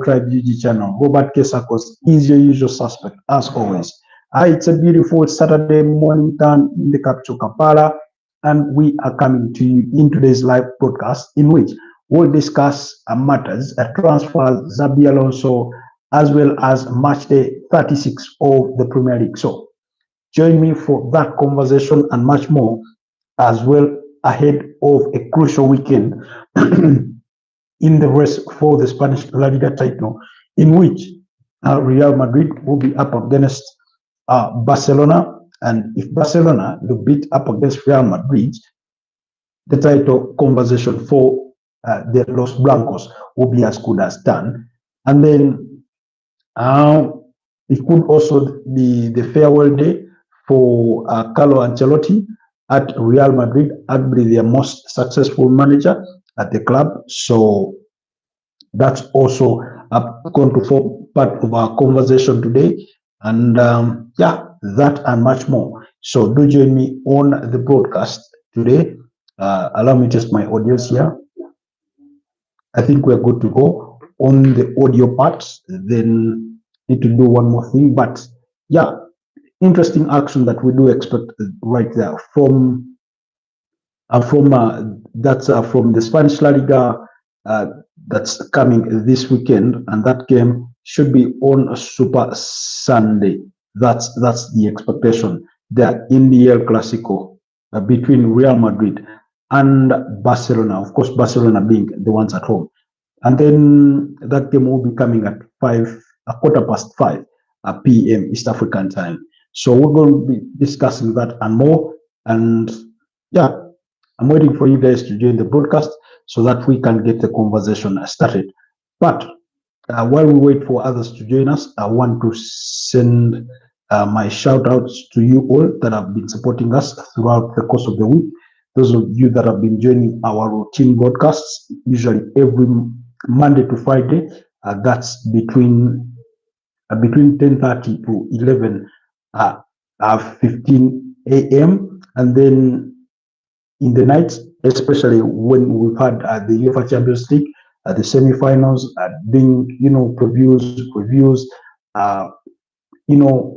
Tribe UG channel. Robert Kesakos is your usual suspect, as always. It's a beautiful Saturday morning time in the capital Kampala, and we are coming to you in today's live broadcast in which we'll discuss matters, transfers, Xabi Alonso, as well as match day 36 of the Premier League. So join me for that conversation and much more, as well ahead of a crucial weekend in the race for the Spanish La Liga title, in which Real Madrid will be up against Barcelona. And if Barcelona will beat up against Real Madrid, the title conversation for the Los Blancos will be as good as done. And then it could also be the farewell day for Carlo Ancelotti at Real Madrid, arguably their most successful manager at the club. So that's also going to form part of our conversation today. And that and much more. So do join me on the broadcast today. Allow me to test my audience here. I think we're good to go on the audio part. Then need to do one more thing. But yeah, interesting action that we do expect right there from the Spanish La Liga that's coming this weekend, and that game should be on a Super Sunday. That's the expectation there in the El Clasico between Real Madrid and Barcelona. Of course, Barcelona being the ones at home, and then that game will be coming at 5:15 p.m. East African time. So we're going to be discussing that and more. And yeah, I'm waiting for you guys to join the broadcast so that we can get the conversation started. But while we wait for others to join us, I want to send my shout outs to you all that have been supporting us throughout the course of the week. Those of you that have been joining our routine broadcasts, usually every Monday to Friday, that's between 10:30 to 11:15 a.m. And then in the nights, especially when we've had the UEFA Champions League, the semi-finals, being previews,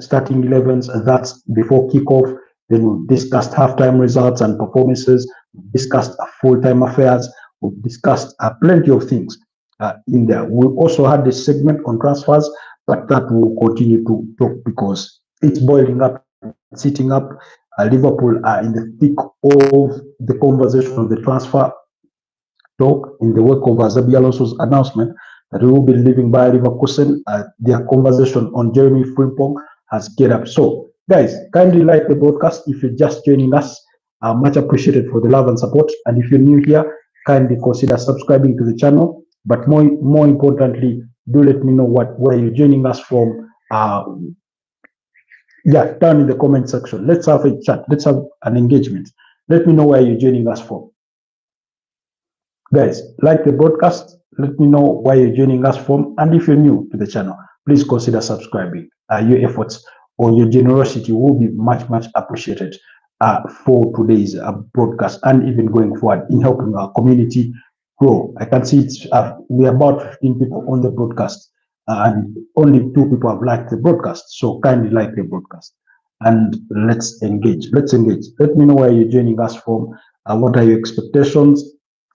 starting 11s, and that's before kickoff. Then we've discussed halftime results and performances. We've discussed full-time affairs. We've discussed plenty of things in there. We also had this segment on transfers, but that will continue to talk because it's boiling up, it's heating up. Liverpool are in the thick of the conversation of the transfer talk in the wake of Xabi Alonso's announcement that he will be leaving by Leverkusen. Their conversation on Jeremy Frimpong has get up. So, guys, kindly like the broadcast if you're just joining us. Much appreciated for the love and support. And if you're new here, kindly consider subscribing to the channel. But more importantly, do let me know where you're joining us from. Down in the comment section. Let's have a chat. Let's have an engagement. Let me know where you're joining us from. Guys, like the broadcast. Let me know where you're joining us from. And if you're new to the channel, please consider subscribing. Your efforts or your generosity will be much, much appreciated for today's broadcast and even going forward in helping our community grow. I can see we're about 15 people on the broadcast. And only 2 people have liked the broadcast. So kindly like the broadcast and let's engage. Let me know where you're joining us from. What are your expectations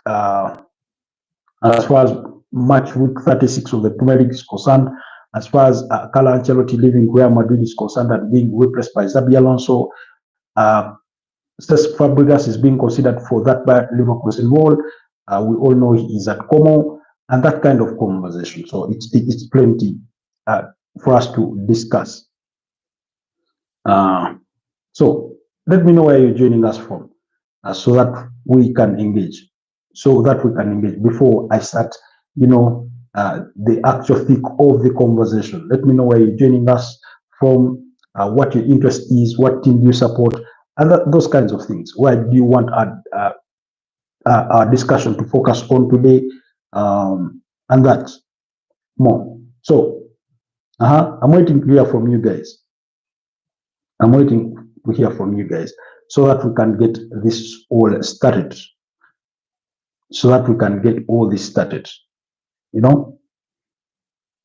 as far as match week 36 of the Premier League is concerned, as far as Carlo Ancelotti leaving Real Madrid is concerned and being replaced by Xabi Alonso. Cesc Fabregas is being considered for that by Liverpool role. We all know he is at Como. And that kind of conversation. So it's plenty for us to discuss. So let me know where you're joining us from so that we can engage. Before I start, the actual thick of the conversation. Let me know where you're joining us from, what your interest is, what team do you support, and those kinds of things. Where do you want our discussion to focus on today? And that more. So, I'm waiting to hear from you guys. So that we can get this all started.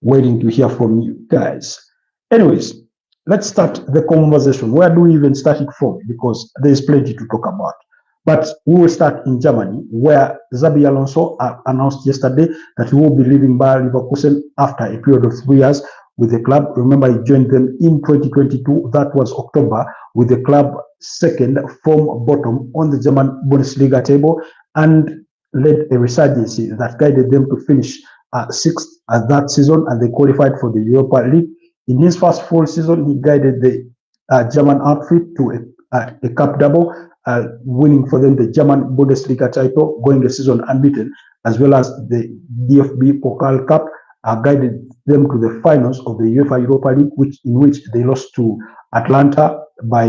waiting to hear from you guys. Anyways, let's start the conversation. Where do we even start it from? Because there's plenty to talk about. But we will start in Germany, where Xabi Alonso announced yesterday that he will be leaving Bayer Leverkusen after a period of 3 years with the club. Remember, he joined them in 2022. That was October, with the club second from bottom on the German Bundesliga table, and led a resurgence that guided them to finish sixth that season, and they qualified for the Europa League. In his first full season, he guided the German outfit to a cup double, winning for them the German Bundesliga title, going the season unbeaten, as well as the DFB Pokal Cup, guided them to the finals of the UEFA Europa League, in which they lost to Atlanta by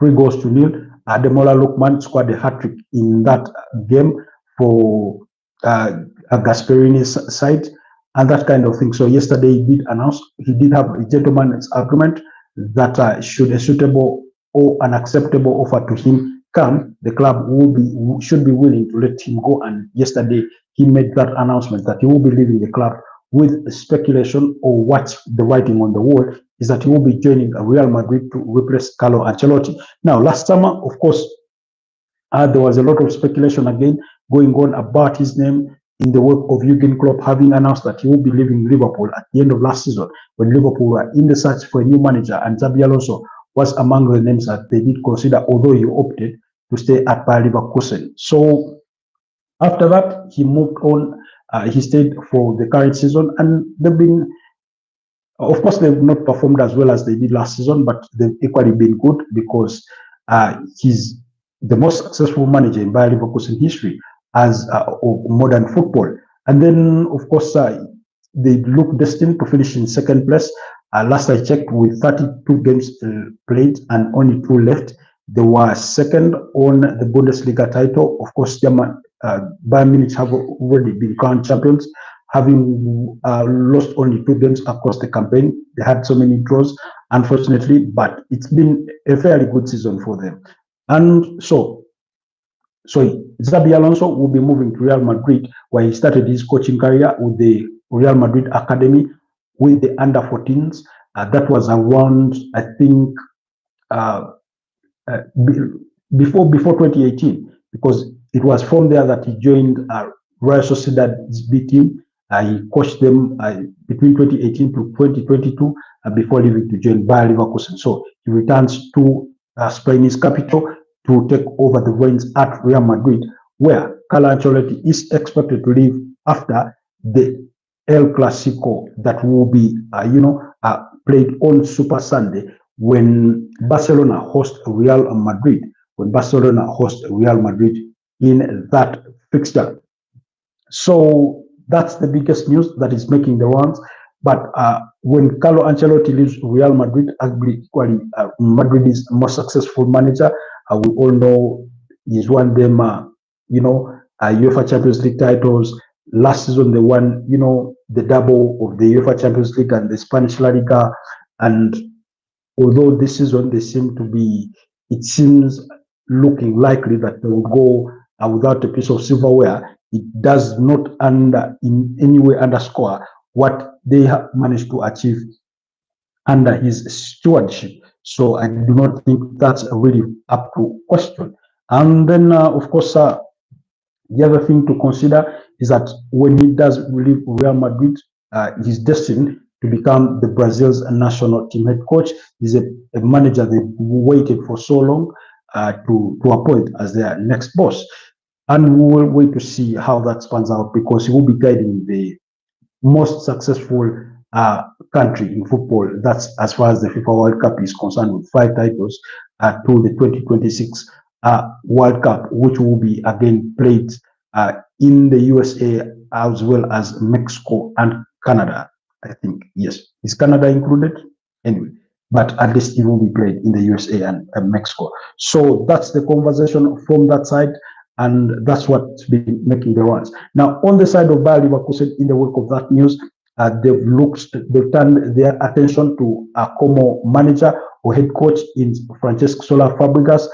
3-0. Ademola Lookman scored a hat-trick in that game for Gasperini's side, and that kind of thing. So yesterday he did announce, he did have a gentleman's agreement that should a suitable or an acceptable offer to him come, the club should be willing to let him go. And yesterday he made that announcement that he will be leaving the club, with speculation, or what's the writing on the wall is that he will be joining Real Madrid to replace Carlo Ancelotti. Now, last summer, of course, there was a lot of speculation again going on about his name in the work of Jurgen Klopp, having announced that he will be leaving Liverpool at the end of last season, when Liverpool were in the search for a new manager, and Xabi Alonso was among the names that they did consider, although he opted to stay at Bayer Leverkusen. So after that, he moved on. He stayed for the current season, and they've been, of course, they've not performed as well as they did last season, but they've equally been good, because he's the most successful manager in Bayer Leverkusen history as of modern football. And then, of course, they look destined to finish in second place. Last I checked, with 32 games played and only 2 left, they were second on the Bundesliga title. Of course, Bayern Munich have already been crowned champions, having lost only 2 games across the campaign. They had so many draws, unfortunately, but it's been a fairly good season for them. And so Xabi Alonso will be moving to Real Madrid, where he started his coaching career with the Real Madrid Academy with the under 14s. That was around, I think, before 2018, because it was from there that he joined Real Sociedad's B team. He coached them between 2018 to 2022 before leaving to join Bayer Leverkusen. So he returns to Spain's capital to take over the reins at Real Madrid, where Carlo Ancelotti is expected to leave after the El Clasico that will be, played on Super Sunday, when Barcelona host Real Madrid. When Barcelona host Real Madrid in that fixture. So that's the biggest news that is making the rounds. But when Carlo Ancelotti leaves Real Madrid, equally Madrid is the most successful manager. We all know he's won them, UEFA Champions League titles. Last season, they won, the double of the UEFA Champions League and the Spanish La Liga. And although this season it seems looking likely that they will go without a piece of silverware, it does not in any way underscore what they have managed to achieve under his stewardship. So I do not think that's really up to question. And then, of course, the other thing to consider is that when he does leave Real Madrid, he's destined to become the Brazil's national team head coach. He's a manager they waited for so long to appoint as their next boss. And we will wait to see how that spans out, because he will be guiding the most successful country in football. That's as far as the FIFA World Cup is concerned, with 5 titles to the 2026 World Cup, which will be again played in the USA as well as Mexico and Canada. I think, yes. Is Canada included? Anyway, but at least it will be played in the USA and Mexico. So that's the conversation from that side, and that's what's been making the rounds. Now, on the side of Bayer Leverkusen, in the wake of that news, they've turned their attention to a Como manager or head coach in Francesc Soler Fabregas.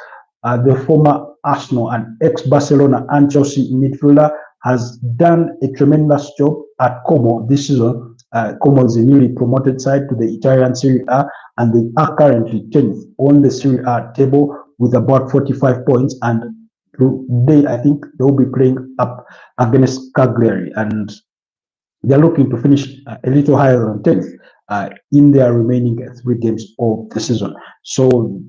The former Arsenal and ex-Barcelona and Chelsea midfielder has done a tremendous job at Como this season, Como is a newly promoted side to the Italian Serie A, and they are currently 10th on the Serie A table with about 45 points. And today, I think they'll be playing up against Cagliari, and they're looking to finish a little higher than 10th in their remaining 3 games of the season. So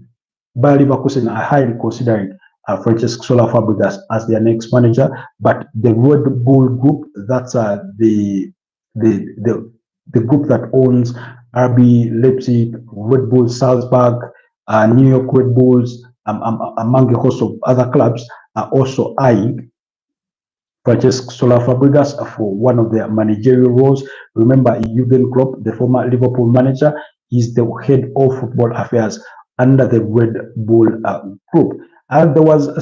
Bayer Leverkusen are highly considering Francesco Sola Fabregas as their next manager, but the Red Bull Group, that's the group that owns RB Leipzig, Red Bull Salzburg, New York Red Bulls, among a host of other clubs, are also eyeing Francesco Sola Fabregas for one of their managerial roles. Remember, Jurgen Klopp, the former Liverpool manager, is the head of football affairs under the Red Bull Group. There was a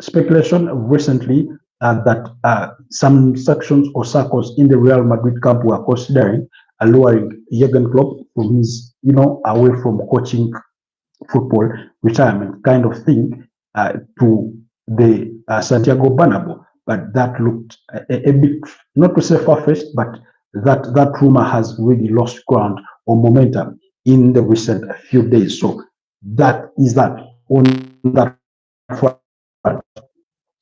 speculation recently that some sections or circles in the Real Madrid camp were considering lowering Jurgen Klopp from his, away from coaching football retirement kind of thing to the Santiago Bernabeu. But that looked a bit, not to say far-fetched, but that rumor has really lost ground or momentum in the recent few days. So that is that on that front.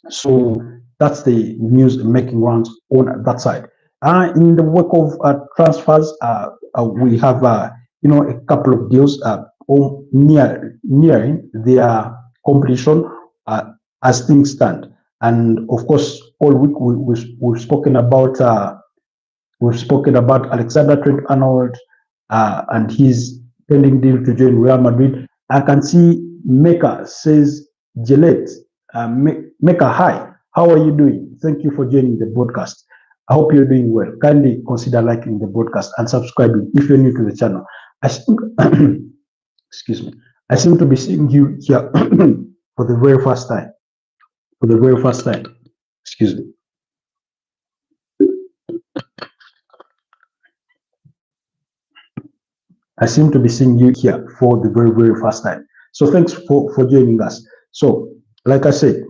So that's the news making rounds on that side. In the wake of transfers, we have a couple of deals nearing their completion as things stand. And of course, all week we've spoken about Alexander Trent-Arnold and his pending deal to join Real Madrid. I can see Mecca says, Gillette, Mecca, hi, how are you doing? Thank you for joining the broadcast. I hope you're doing well. Kindly consider liking the broadcast and subscribing if you're new to the channel. Excuse me. I seem to be seeing you here for the very first time. Excuse me. I seem to be seeing you here for the very, very first time. So thanks for joining us. So, like I said,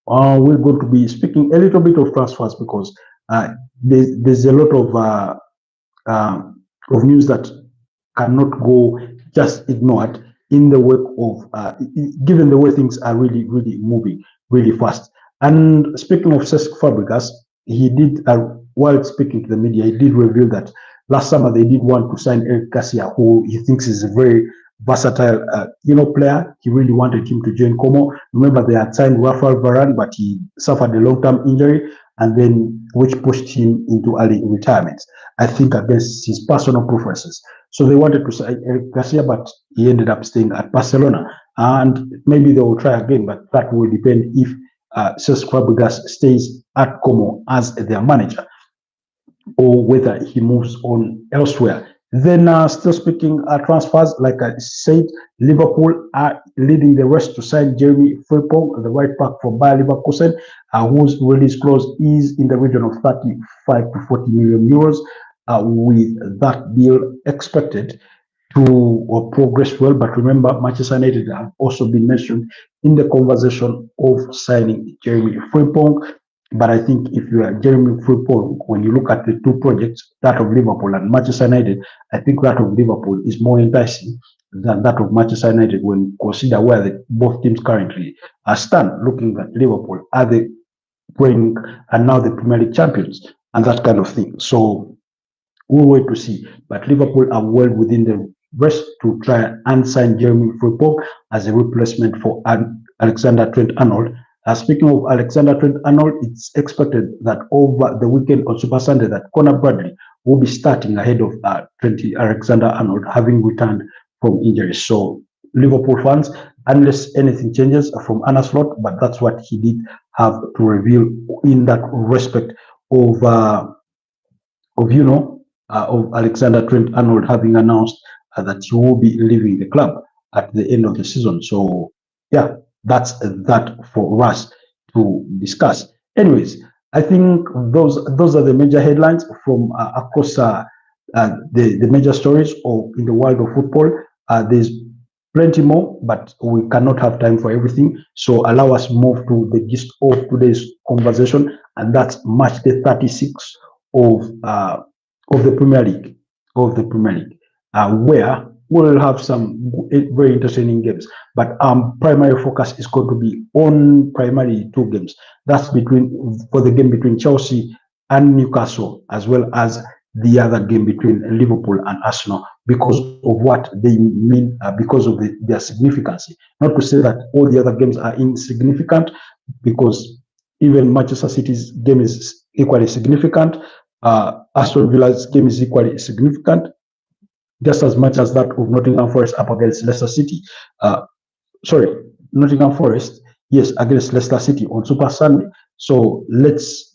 we're going to be speaking a little bit of transfers because there's a lot of news that cannot go just ignored in the wake of, given the way things are really, really moving really fast. And speaking of Cesc Fabregas, he did, while speaking to the media, he did reveal that last summer they did want to sign Eric Garcia, who he thinks is a very versatile, player. He really wanted him to join Como. Remember, they had signed Rafael Varane, but he suffered a long-term injury, and then which pushed him into early retirement, I think against his personal preferences. So they wanted to sign Eric Garcia, but he ended up staying at Barcelona. And maybe they will try again, but that will depend if Cesc Fabregas stays at Como as their manager or whether he moves on elsewhere. Then still speaking transfers, like I said, Liverpool are leading the race to sign Jeremy Frimpong, the right back from Bayer Leverkusen, whose release clause is in the region of 35 to 40 million euros, with that deal expected to progress well. But remember, Manchester United have also been mentioned in the conversation of signing Jeremy Frimpong. But I think if you are Jeremy Frimpong, when you look at the two projects, that of Liverpool and Manchester United, I think that of Liverpool is more enticing than that of Manchester United when you consider where both teams currently stand. Looking at Liverpool, are they playing and now the Premier League champions and that kind of thing. So we'll wait to see. But Liverpool are well within the race to try and sign Jeremy Frimpong as a replacement for Alexander Trent-Arnold. Speaking of Alexander Trent-Arnold, it's expected that over the weekend on Super Sunday that Conor Bradley will be starting ahead of Alexander Arnold, having returned from injury. So Liverpool fans, unless anything changes from Arne Slot, but that's what he did have to reveal in that respect of Alexander Trent-Arnold having announced that he will be leaving the club at the end of the season. So yeah, that's that for us to discuss. Anyways, I think those are the major headlines from across the major stories in the world of football. There's plenty more, but we cannot have time for everything. So allow us move to the gist of today's conversation, and that's match day 36 of of the Premier League, where we'll have some very interesting games. But primary focus is going to be on primarily two games. That's for the game between Chelsea and Newcastle, as well as the other game between Liverpool and Arsenal, because of what they mean, because of their significance. Not to say that all the other games are insignificant, because even Manchester City's game is equally significant. Aston Villa's game is equally significant, just as much as that of Nottingham Forest up against Leicester City. Sorry, Nottingham Forest, yes, against Leicester City on Super Sunday. So let's,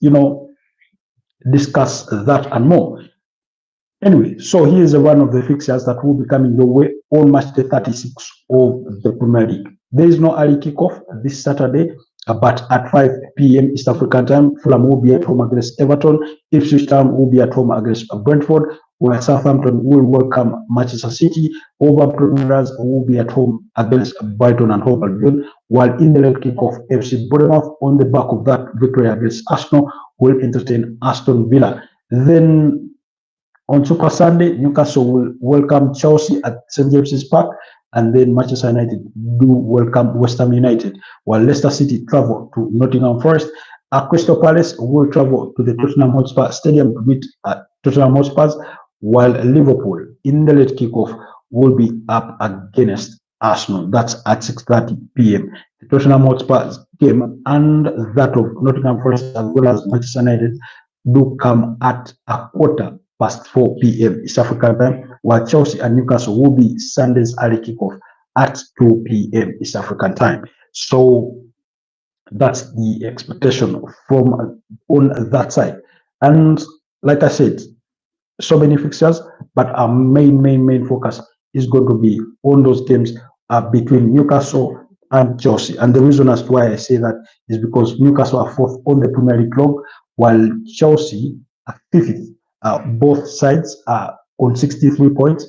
discuss that and more. Anyway, so here's one of the fixtures that will be coming your way on match day 36 of the Premier League. There is no early kickoff this Saturday, but at 5 p.m. East African time, Fulham will be at home against Everton. Ipswich Town will be at home against Brentford, where Southampton will welcome Manchester City. Wolverhampton Wanderers will be at home against Brighton and Hove Albion, while in the late kickoff, FC Bournemouth, on the back of that victory against Arsenal, will entertain Aston Villa. Then on Super Sunday, Newcastle will welcome Chelsea at St. James's Park, and then Manchester United do welcome West Ham United, while Leicester City travel to Nottingham Forest. Crystal Palace will travel to the Tottenham Hotspur Stadium to meet Tottenham Hotspurs, while Liverpool in the late kickoff will be up against Arsenal. That's at 6:30 p.m. The Tottenham Hotspur game and that of Nottingham Forest as well as Manchester United do come at 4:15 p.m. East African time, while Chelsea and Newcastle will be Sunday's early kickoff at 2 p.m. East African time. So that's the expectation from on that side. And like I said, so many fixtures, but our main focus is going to be on those games between Newcastle and Chelsea. And the reason as to why I say that is because Newcastle are fourth on the Premier League log, while Chelsea are fifth. Both sides are on 63 points.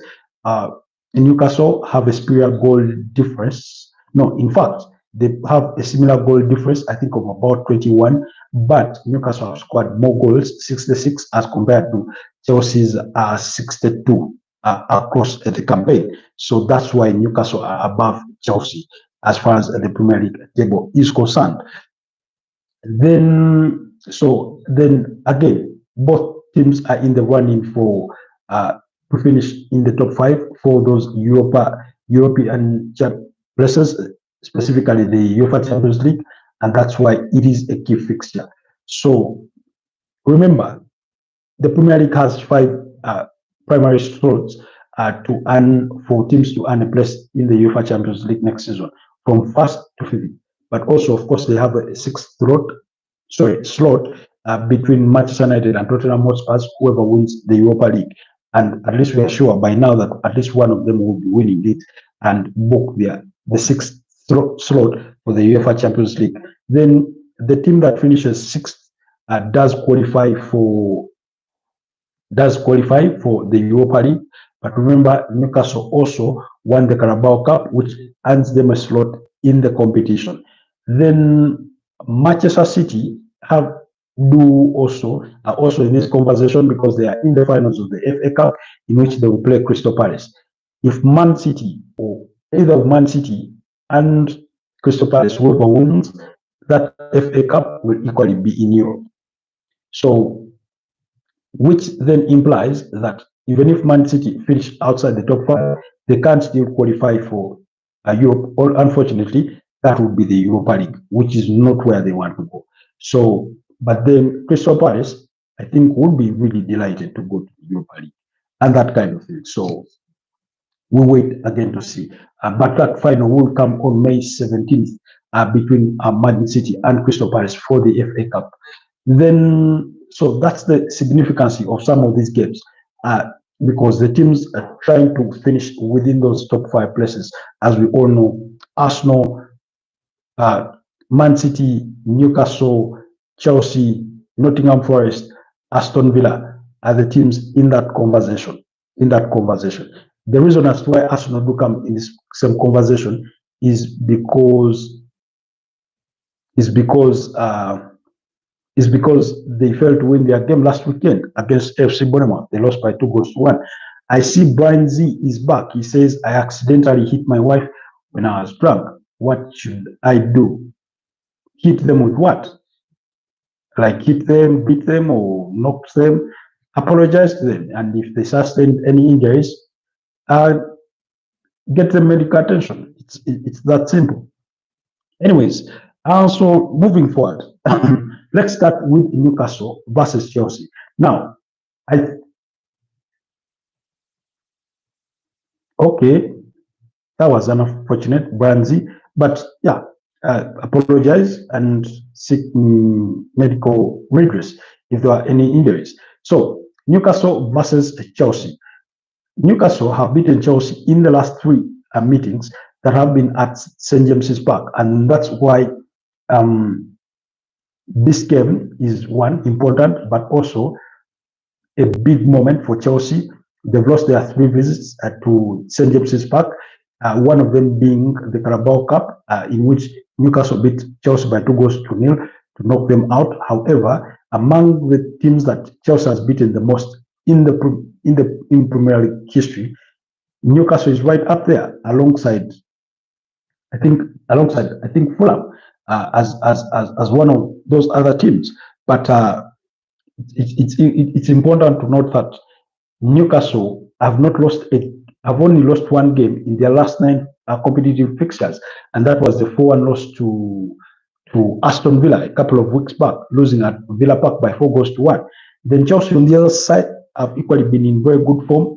Newcastle have a superior goal difference. No, in fact, they have a similar goal difference, I think, of about 21, but Newcastle have scored more goals, 66, as compared to Chelsea's 62 across the campaign. So that's why Newcastle are above Chelsea as far as the Premier League table is concerned. Then again, both teams are in the running for to finish in the top 5 for those European places, specifically the UEFA Champions League, and that's why it is a key fixture. So remember, the Premier League has 5 primary slots to earn for teams to earn a place in the UEFA Champions League next season, from 1st to 5th. But also, of course, they have a 6th slot between Manchester United and Tottenham Hotspur, whoever wins the Europa League. And at least we are sure by now that at least one of them will be winning it and book the 6th slot for the UEFA Champions League. Then the team that finishes 6th does qualify for the Europa League. But remember, Newcastle also won the Carabao Cup, which earns them a slot in the competition. Then Manchester City are also in this conversation because they are in the finals of the FA Cup, in which they will play Crystal Palace. If Man City, or either Man City and Crystal Palace, whoever wins, that FA Cup will equally be in Europe. So, which then implies that even if Man City finish outside the top 5, they can't still qualify for Europe. Or unfortunately, that would be the Europa League, which is not where they want to go. So, but then Crystal Palace, I think, would be really delighted to go to the Europa League and that kind of thing. So we'll wait again to see. But that final will come on May 17th between Man City and Crystal Palace for the FA Cup. Then, so that's the significance of some of these games, because the teams are trying to finish within those top 5 places. As we all know, Arsenal, Man City, Newcastle, Chelsea, Nottingham Forest, Aston Villa are the teams in that conversation. The reason as to why Arsenal do come in this same conversation is because is because they failed to win their game last weekend against FC Bournemouth. They lost by 2 goals to 1. I see Brian Z is back. He says, I accidentally hit my wife when I was drunk. What should I do? Hit them with what? Like hit them, beat them, or knock them? Apologize to them. And if they sustain any injuries, uh, get them medical attention. It's that simple. Anyways, so moving forward, let's start with Newcastle versus Chelsea. Now, I okay, that was unfortunate, Brandy, but yeah, apologize and seek medical redress if there are any injuries. So, Newcastle versus Chelsea. Newcastle have beaten Chelsea in the last three meetings that have been at St James's Park, and that's why um, this game is one important, but also a big moment for Chelsea. They've lost their three visits to St James's Park, one of them being the Carabao Cup, in which Newcastle beat Chelsea by 2 goals to 0 to knock them out. However, among the teams that Chelsea has beaten the most in Premier League history, Newcastle is right up there alongside Fulham as one of those other teams. But it's important to note that Newcastle have only lost one game in their last nine competitive fixtures, and that was the 4-1 loss to Aston Villa a couple of weeks back, losing at Villa Park by 4 goals to 1. Then Chelsea on the other side have equally been in very good form.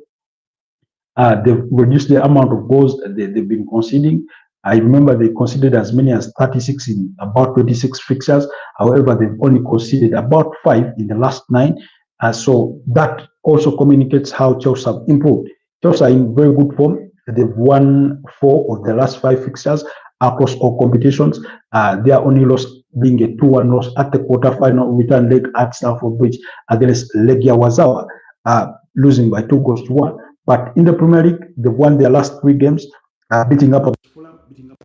They've reduced the amount of goals that they've been conceding. I remember they conceded as many as 36 in about 26 fixtures. However, they've only conceded about 5 in the last 9. So that also communicates how Chelsea have improved. Chelsea are in very good form. They've won 4 of the last 5 fixtures across all competitions. Their only loss being a 2-1 loss at the quarterfinal return leg at Stamford Bridge against Legia Wazawa, losing by 2 goals to 1. But in the Premier League, they've won their last 3 games, beating up Fulham, beating up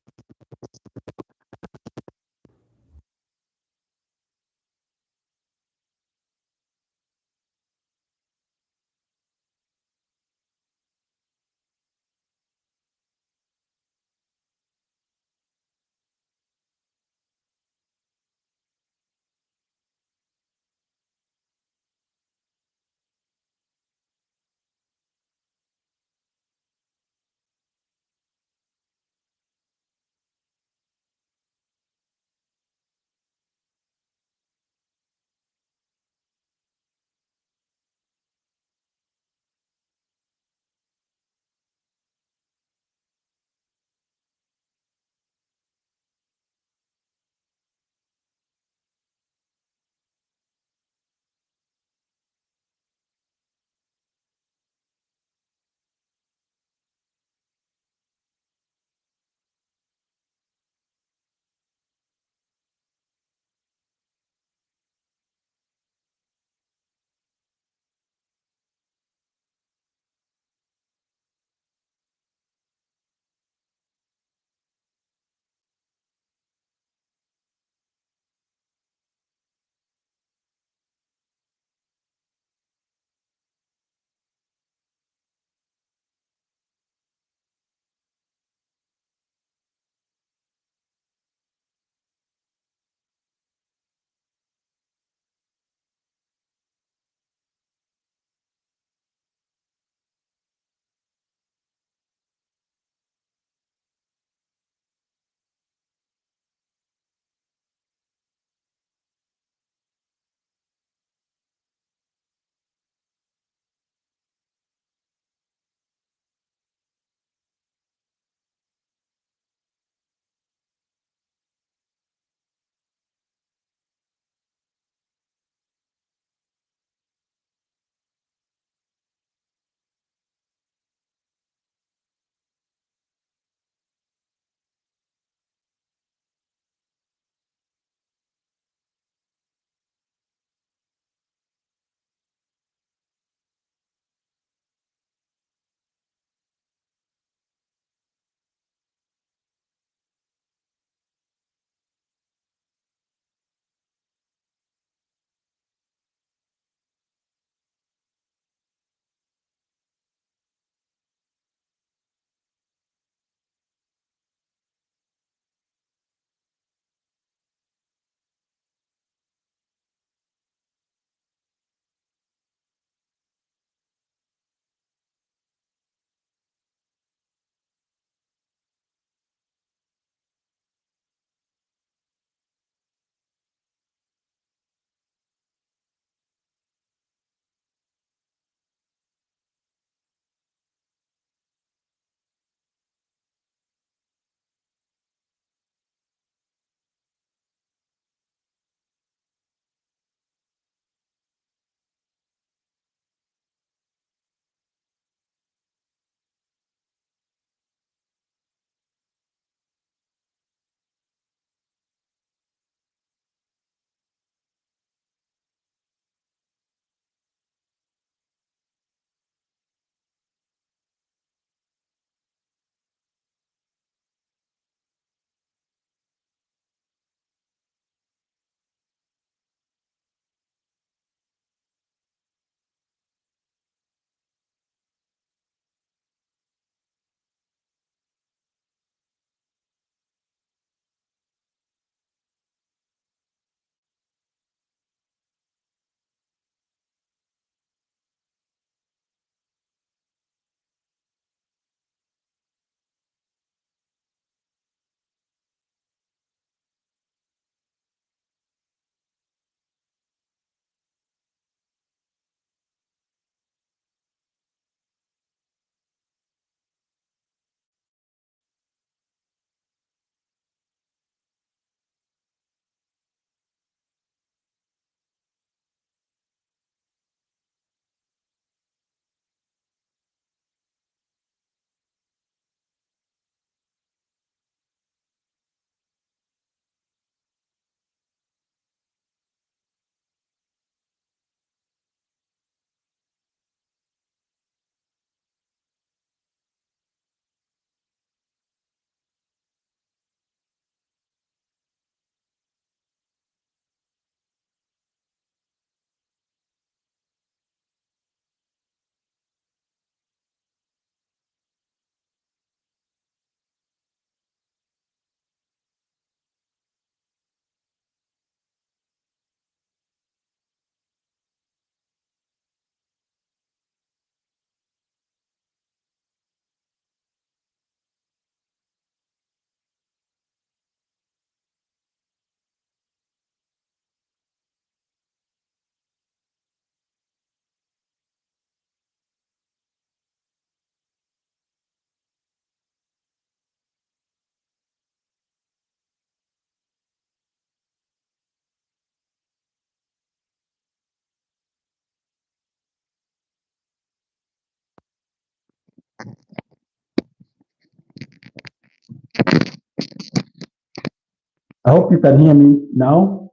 I hope you can hear me now.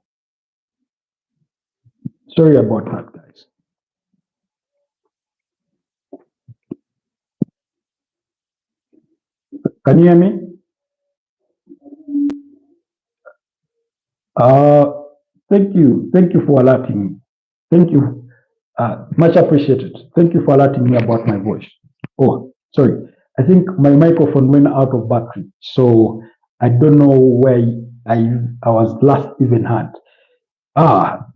Sorry about that, guys. Can you hear me? Uh, Thank you for alerting me. Thank you. Much appreciated. Thank you for alerting me about my voice. Oh, sorry. I think my microphone went out of battery, so I don't know where I was last even heard.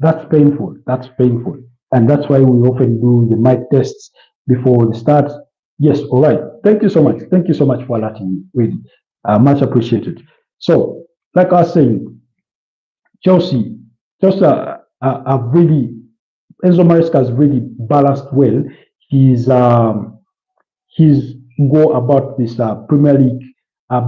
That's painful. That's painful. And that's why we often do the mic tests before the start. Yes, all right. Thank you so much. Thank you so much for alerting me. Really. Much appreciated. So, like I was saying, Chelsea, Chelsea have really, Enzo Maresca has really balanced well his his go about this Premier League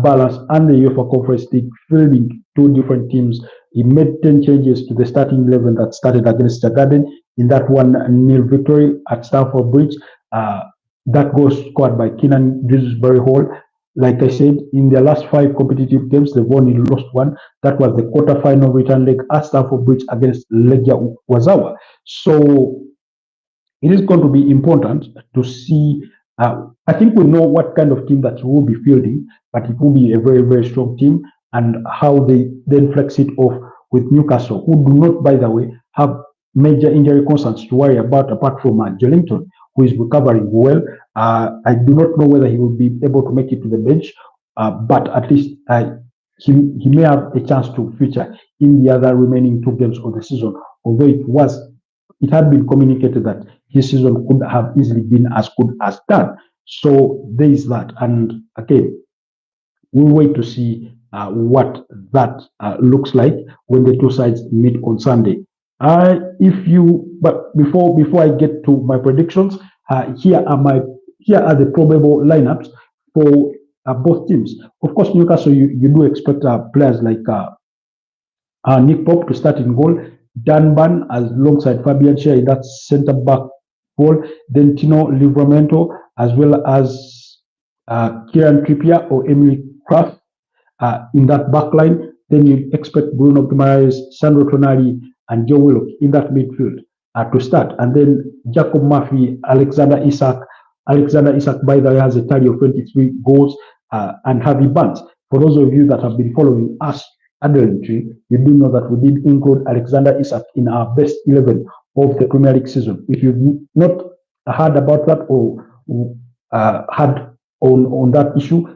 balance and the UEFA Conference League, fielding two different teams. He made 10 changes to the starting 11 that started against the Garden in that 1-0 victory at Stamford Bridge. That goal scored by Keenan Dewsbury Hall. Like I said, in their last 5 competitive games, they've only lost one. That was the quarter-final return leg at Stamford Bridge against Legia Wazawa. So it is going to be important to see. I think we know what kind of team that you will be fielding, but it will be a very, very strong team, and how they then flex it off with Newcastle, who do not, by the way, have major injury concerns to worry about apart from Jellington, who is recovering well. I do not know whether he will be able to make it to the bench, but at least he may have a chance to feature in the other remaining 2 games of the season, although it had been communicated that his season could have easily been as good as that. So there is that. And again, we'll wait to see what that looks like when the two sides meet on Sunday. But before I get to my predictions, here are the probable lineups for both teams. Of course, Newcastle, you do expect players like Nick Pope to start in goal, Dan Ban alongside Fabian Schär in that centre back role, then Tino Livramento as well as Kieran Trippier or Emily Kraft in that back line. Then you expect Bruno Guimaraes, Sandro Tonali, and Joe Willock in that midfield to start. And then Jacob Murphy, Alexander Isak. Alexander Isak, by the way, has a tally of 23 goals, and Harvey Barnes. For those of you that have been following us admirably, you do know that we did include Alexander Isak in our best 11 of the Premier League season. If you've not heard about that or had on that issue,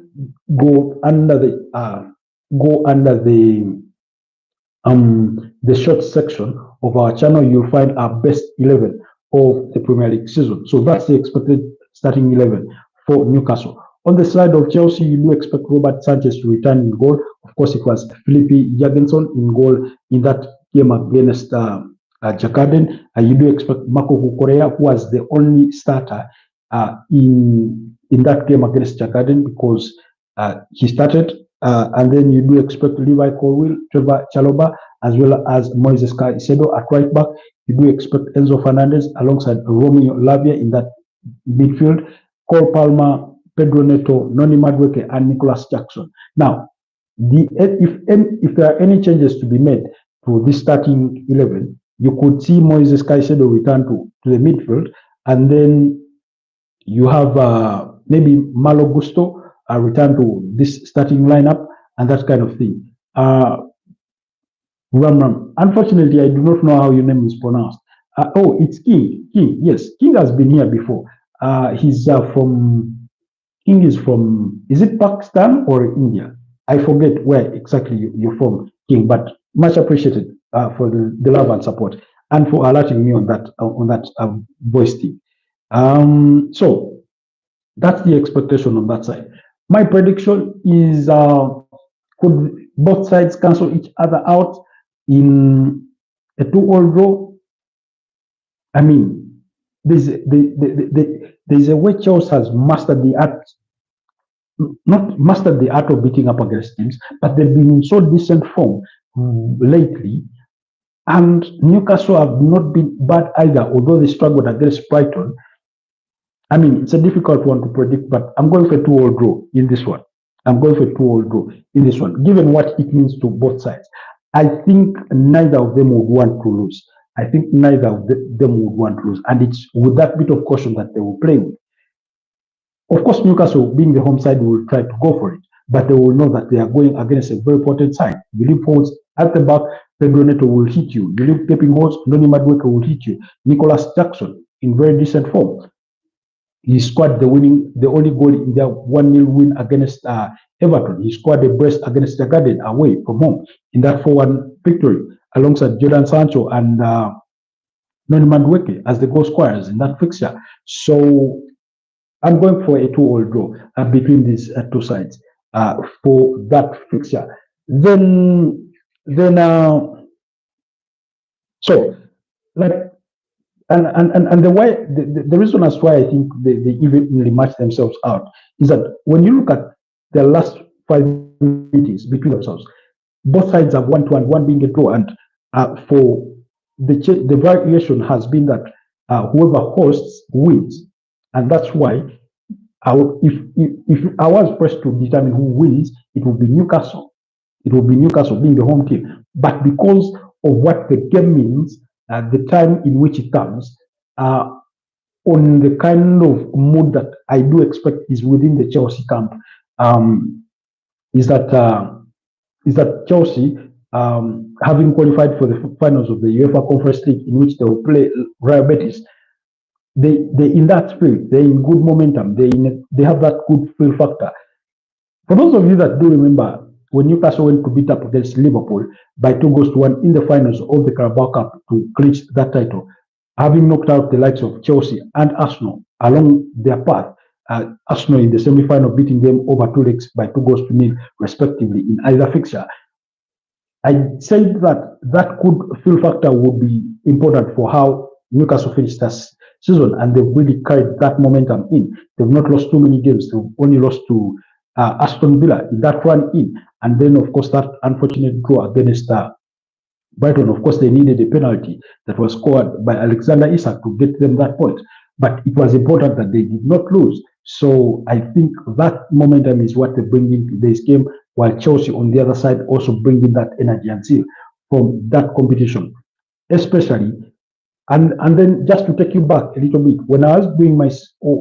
go under the short section of our channel. You'll find our best 11 of the Premier League season. So that's the expected starting 11 for Newcastle. On the side of Chelsea, you do expect Robert Sanchez to return in goal. Of course, it was Philippe Jorgensen in goal in that game against Jakaden. You do expect Marco Cucurella, who was the only starter in that game against Jakaden, because he started. And then you do expect Levi Colwill, Trevor Chalobah, as well as Moises Caicedo at right back. You do expect Enzo Fernandez alongside Romeo Lavia in that midfield. Cole Palmer, Pedro Neto, Noni Madueke, and Nicholas Jackson. Now, if there are any changes to be made to this starting 11, you could see Moises Caicedo return to the midfield, and then you have maybe Malo Gusto return to this starting lineup and that kind of thing. Ram. Unfortunately, I do not know how your name is pronounced. It's King. King, yes. King has been here before. King is from, is it Pakistan or India? I forget where exactly you're from, King, but much appreciated for the love and support and for alerting me on that voice thing. So that's the expectation on that side. My prediction is could both sides cancel each other out in a 2-2 draw? I mean, there's a way Chelsea has mastered the art, not mastered the art of beating up against teams, but they've been in so decent form lately. And Newcastle have not been bad either, although they struggled against Brighton. I mean, it's a difficult one to predict, but I'm going for a 2-2 draw in this one. I'm going for a 2-2 draw in this one, given what it means to both sides. I think neither of them would want to lose. I think neither of them would want to lose. And it's with that bit of caution that they will play with. Of course, Newcastle, being the home side, will try to go for it, but they will know that they are going against a very potent side. You leave holes at the back, Pedro Neto will hit you. You leave gaping holes, Noni Madueke will hit you. Nicholas Jackson, in very decent form, he scored the only goal in their 1-0 win against Everton. He scored a brace against the Garden away from home in that 4-1 victory, alongside Jordan Sancho and Noni Madueke as the goal scorers in that fixture. So I'm going for a 2-2 draw between these two sides for that fixture. So like and the reason as why I think they evenly match themselves out is that when you look at the last 5 meetings between themselves, both sides have 1-1, one being a draw, and for the variation has been that whoever hosts wins, and that's why if I was pressed to determine who wins, it will be Newcastle. It will be Newcastle being the home team, but because of what the game means, the time in which it comes, on the kind of mood that I do expect is within the Chelsea camp, is that Chelsea, having qualified for the finals of the UEFA Conference League, in which they will play Real Betis, they in that spirit, they're in good momentum, they have that good feel factor. For those of you that do remember, when Newcastle went to beat up against Liverpool by 2-1 in the finals of the Carabao Cup to clinch that title, having knocked out the likes of Chelsea and Arsenal along their path, Arsenal in the semi-final beating them over 2 legs by 2-0 respectively in either fixture. I said that good feel factor would be important for how Newcastle finished this season, and they've really carried that momentum in. They've not lost too many games. They've only lost to Aston Villa in that run in, and then of course that unfortunate draw against Brighton. Of course, they needed a penalty that was scored by Alexander Isak to get them that point, but it was important that they did not lose. So I think that momentum is what they bring into this game, while Chelsea on the other side also bringing that energy and zeal from that competition, especially. And then just to take you back a little bit, when I was doing my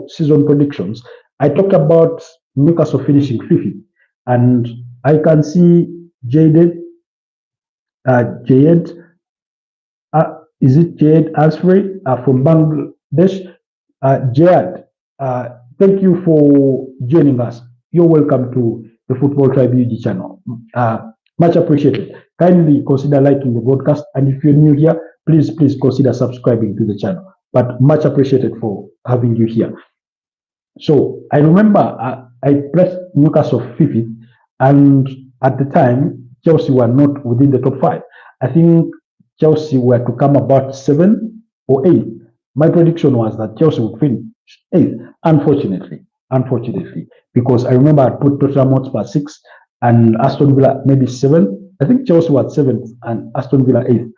season predictions, I talked about Newcastle finishing 5th, and I can see Jayed, is it Jayed Asfrey from Bangladesh? Jayed, thank you for joining us. You're welcome to the Football Tribe UG channel. Much appreciated. Kindly consider liking the broadcast, and if you're new here, please consider subscribing to the channel. But much appreciated for having you here. So I remember I pressed Newcastle 5th, and at the time Chelsea were not within the top 5. I think Chelsea were to come about 7th or 8th. My prediction was that Chelsea would finish 8th. Unfortunately, because I remember I put Tottenham Hotspur 6th and Aston Villa maybe 7th. I think Chelsea was 7th and Aston Villa 8th.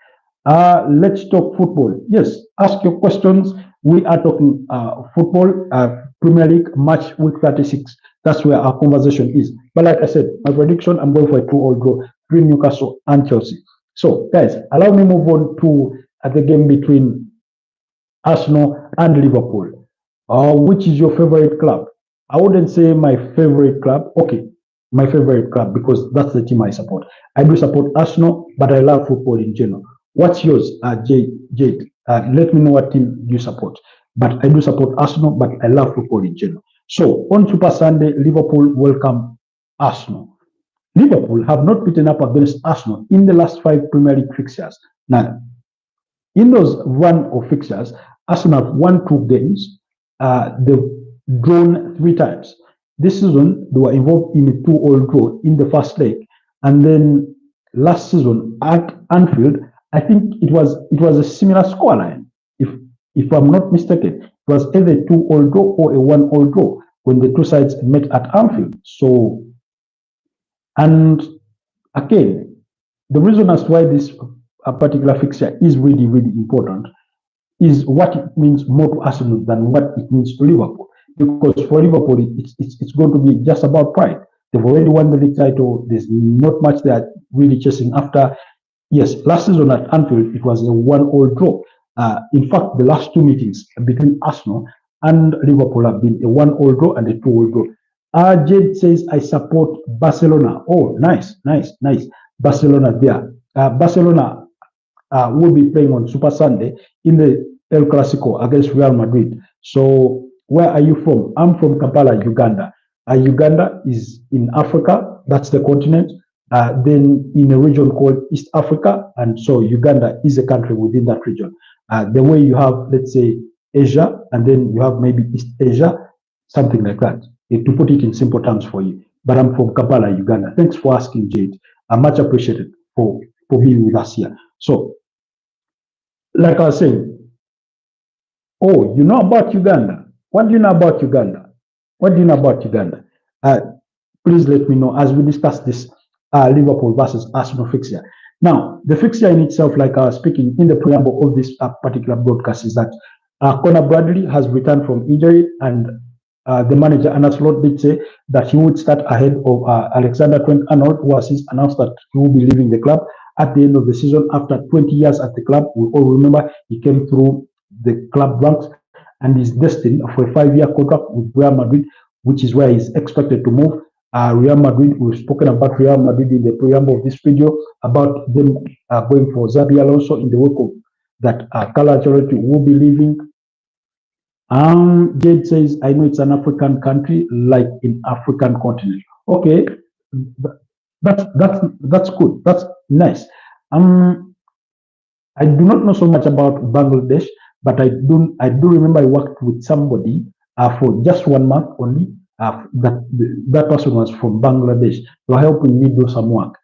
Let's talk football. Yes, ask your questions. We are talking football, Premier League match week 36. That's where our conversation is. But like I said, my prediction, I'm going for a 2-2 draw between Newcastle and Chelsea. So guys, allow me move on to the game between Arsenal and Liverpool. Which is your favorite club? I wouldn't say my favorite club. Okay, my favorite club, because that's the team I support. I do support Arsenal, but I love football in general. What's yours, Jade? Let me know what team you support. But I do support Arsenal, but I love football in general. So on Super Sunday, Liverpool welcome Arsenal. Liverpool have not beaten up against Arsenal in the last 5 Premier League fixtures. Now, in those run of fixtures, Arsenal have won 2 games. They've drawn 3 times. This season, they were involved in a 2-2 draw in the first leg, and then last season at Anfield, I think it was a similar scoreline. If I'm not mistaken, it was either a 2-2 draw or a 1-1 draw when the two sides met at Anfield. So, and again, the reason as why this particular fixture is really, really important is what it means more to Arsenal than what it means to Liverpool. Because for Liverpool, it's going to be just about pride. They've already won the league title. There's not much they are really chasing after. Yes, last season at Anfield, it was a 1-all draw. In fact, the last two meetings between Arsenal and Liverpool have been a 1-all draw and a 2-all draw. Jade says, I support Barcelona. Oh, nice, nice, nice. Barcelona there. Barcelona will be playing on Super Sunday in the El Clasico against Real Madrid. So, where are you from? I'm from Kampala, Uganda. Uganda is in Africa, that's the continent. Then in a region called East Africa, and so Uganda is a country within that region. The way you have, let's say, Asia, and then you have maybe East Asia, something like that. To put it in simple terms for you. But I'm from Kampala, Uganda. Thanks for asking, Jade. I'm much appreciated for being with us here. So, like I was saying, oh, you know about Uganda? What do you know about Uganda? What do you know about Uganda? Uh, Please let me know as we discuss this Liverpool versus Arsenal fixture. Now, the fixture in itself, like I was speaking in the preamble of this particular broadcast, is that Conor Bradley has returned from injury, and the manager, Anna Slot, did say that he would start ahead of Alexander Trent-Arnold, who has since announced that he will be leaving the club at the end of the season after 20 years at the club. We all remember he came through the club ranks and is destined for a 5-year contract with Real Madrid, which is where he's expected to move. Real Madrid, we've spoken about Real Madrid in the preamble of this video, about them going for Xabi Alonso in the wake of that Carlo Ancelotti will be leaving. Jade says, I know it's an African country, like in African continent. Okay, that's good. That's nice. I do not know so much about Bangladesh, but I do remember I worked with somebody for just 1 month only. That person was from Bangladesh. They were helping me do some work.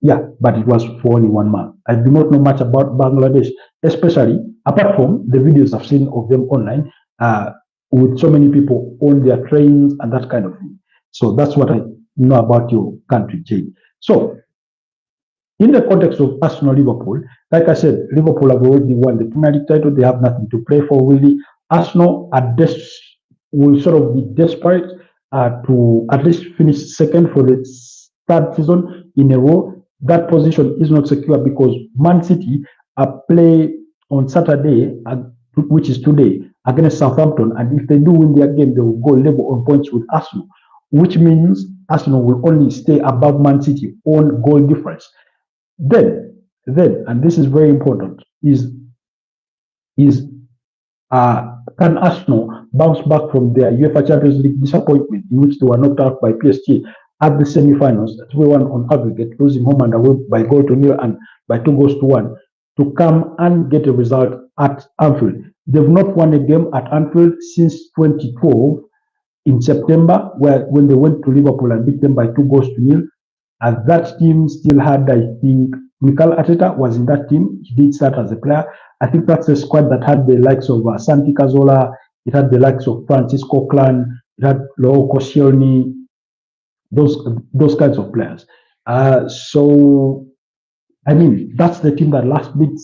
Yeah, but it was for only 1 month. I do not know much about Bangladesh, especially apart from the videos I've seen of them online, with so many people on their trains and that kind of thing. So that's what I know about your country, Jay. So, in the context of Arsenal Liverpool, like I said, Liverpool have already won the Premier League title. They have nothing to play for, really. Arsenal will sort of be desperate to at least finish second for the third season in a row. That position is not secure because Man City play on Saturday, which is today, against Southampton. And if they do win their game, they will go level on points with Arsenal, which means Arsenal will only stay above Man City on goal difference. Then, and this is very important, is can Arsenal bounce back from their UEFA Champions League disappointment, in which they were knocked out by PSG at the semi-finals, 3-1 on aggregate, losing home and away by 0-0 and by 2-1, to come and get a result at Anfield? They've not won a game at Anfield since 2012 in September, when they went to Liverpool and beat them by 2-0. And that team still had, I think, Mikel Arteta was in that team. He did start as a player. I think that's a squad that had the likes of Santi Cazorla, it had the likes of Francis Coquelin, it had Leo Koscielny, those kinds of players. So, I mean, that's the team that last beat,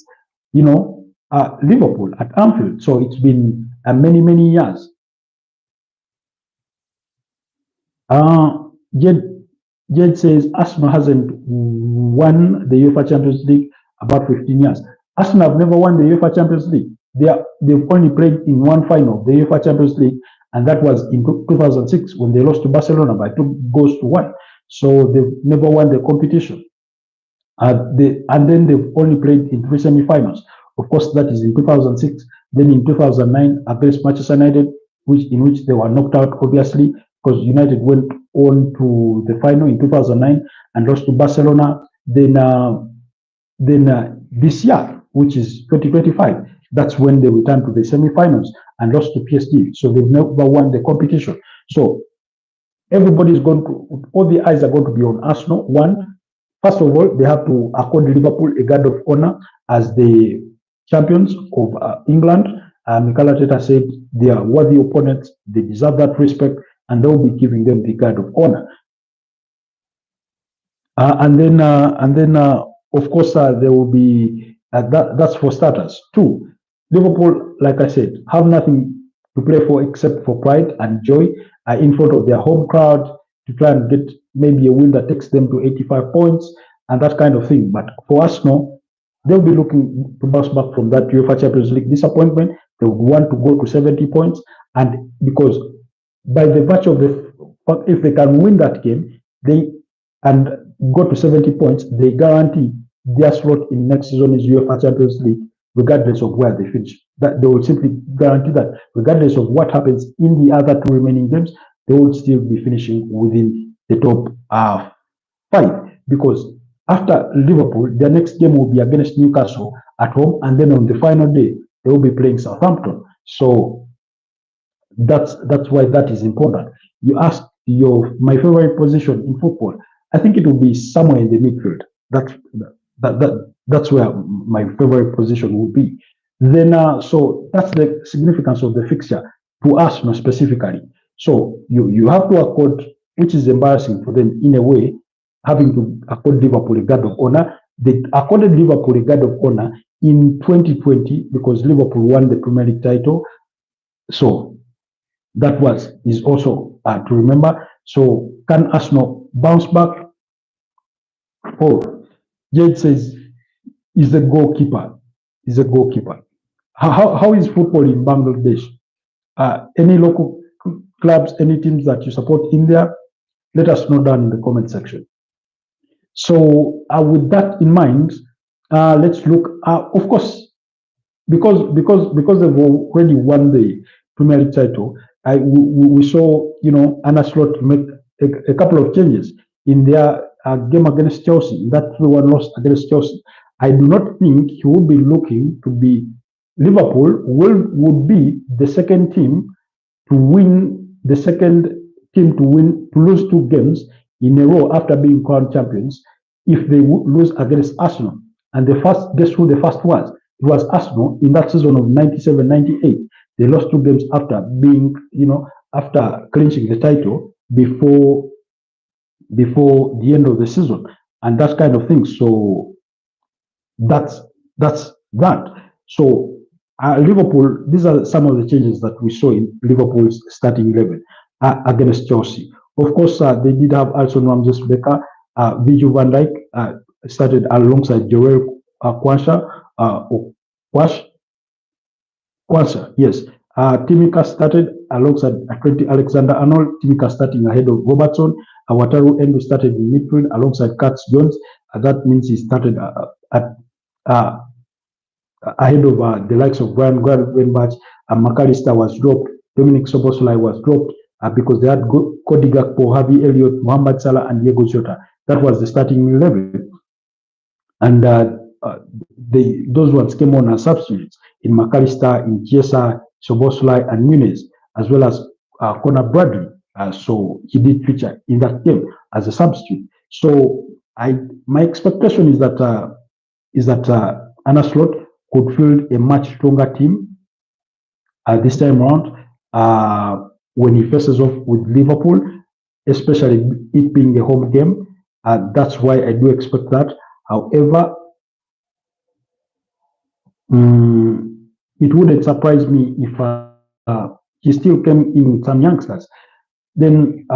Liverpool at Anfield. So it's been many, many years. Jed says Arsenal hasn't won the UEFA Champions League about 15 years. Arsenal have never won the UEFA Champions League. They've only played in one final of the UEFA Champions League, and that was in 2006 when they lost to Barcelona by 2-1. So they've never won the competition. And then they've only played in 3 semi-finals. Of course, that is in 2006. Then in 2009 against Manchester United, in which they were knocked out, obviously, because United went on to the final in 2009 and lost to Barcelona. Then this year, which is 2025, that's when they returned to the semi-finals and lost to PSG. So they've never won the competition. So everybody's going to, all the eyes are going to be on Arsenal. First of all, they have to accord Liverpool a guard of honor as the champions of England. Mikel Arteta said they are worthy opponents, they deserve that respect, and they'll be giving them the guard of honor. And then, of course, there will be that's for starters. 2, Liverpool, like I said, have nothing to play for except for pride and joy in front of their home crowd to try and get maybe a win that takes them to 85 points. and that kind of thing. But for Arsenal, they'll be looking to bounce back from that UEFA Champions League disappointment. They would want to go to 70 points, and because by the virtue of the fact, if they can win that game, they and go to 70 points, they guarantee their slot in next season is UEFA Champions League, regardless of where they finish. That they will simply guarantee that, regardless of what happens in the other two remaining games, they will still be finishing within the top five. Because after Liverpool, their next game will be against Newcastle at home, and then on the final day they will be playing Southampton. So that's why that is important. You asked my favorite position in football. I think it will be somewhere in the midfield. That's where my favorite position will be. Then so that's the significance of the fixture to Arsenal specifically. So you have to accord, which is embarrassing for them in a way, having to accord Liverpool a guard of honor. They accorded Liverpool a guard of honor in 2020 because Liverpool won the Premier League title. So that is also to remember. So can Arsenal bounce back? Oh, Jade says is a goalkeeper. Is a goalkeeper. How is football in Bangladesh? Any local clubs, any teams that you support in there? Let us know down in the comment section. So with that in mind, let's look. Of course, because they've already won the Premier League title, we saw Anna Slot make a couple of changes in their game against Chelsea. That 3-1 loss against Chelsea. I do not think he will be looking to be Liverpool would be the second team to win, to lose two games in a row after being crowned champions if they would lose against Arsenal. And guess who the first was? It was Arsenal in that season of 97-98. They lost two games after being, after clinching the title before the end of the season, and that kind of thing. So that's that. So Liverpool, these are some of the changes that we saw in Liverpool's starting 11 against Chelsea. Of course, they did have Alisson Ramsey-Becker, Virgil van Dijk started alongside Joel Quansah, yes. Timika started alongside Trent Alexander-Arnold. Timika starting ahead of Robertson. Wataru Endo started in midfield alongside Curtis Jones. That means he started ahead of the likes of Brian Gravenberch. McAllister was dropped. Dominic Szoboszlai was dropped because they had Cody Gakpo, Harvey Elliott, Mohamed Salah, and Diego Jota. That was the starting 11. And those ones came on as substitutes in McAllister, in Chiesa, Szoboszlai, and Nunes, as well as Conor Bradley. So he did feature in that game as a substitute. So my expectation is that Anna Slot could field a much stronger team this time around when he faces off with Liverpool, especially it being a home game. That's why I do expect that. However, it wouldn't surprise me if he still came in with some youngsters. Then,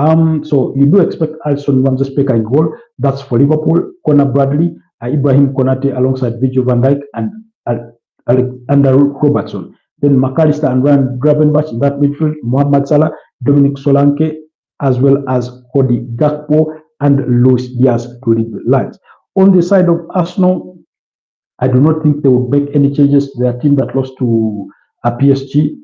so you do expect Alisson Ramsey-Becker in goal. That's for Liverpool. Conor Bradley, Ibrahim Konate alongside Virgil van Dijk and Andrew Robertson. Then McAllister and Ryan Gravenberch in that midfield. Mohamed Salah, Dominic Solanke, as well as Cody Gakpo and Luis Diaz to lead the lines. On the side of Arsenal, I do not think they will make any changes to their team that lost to PSG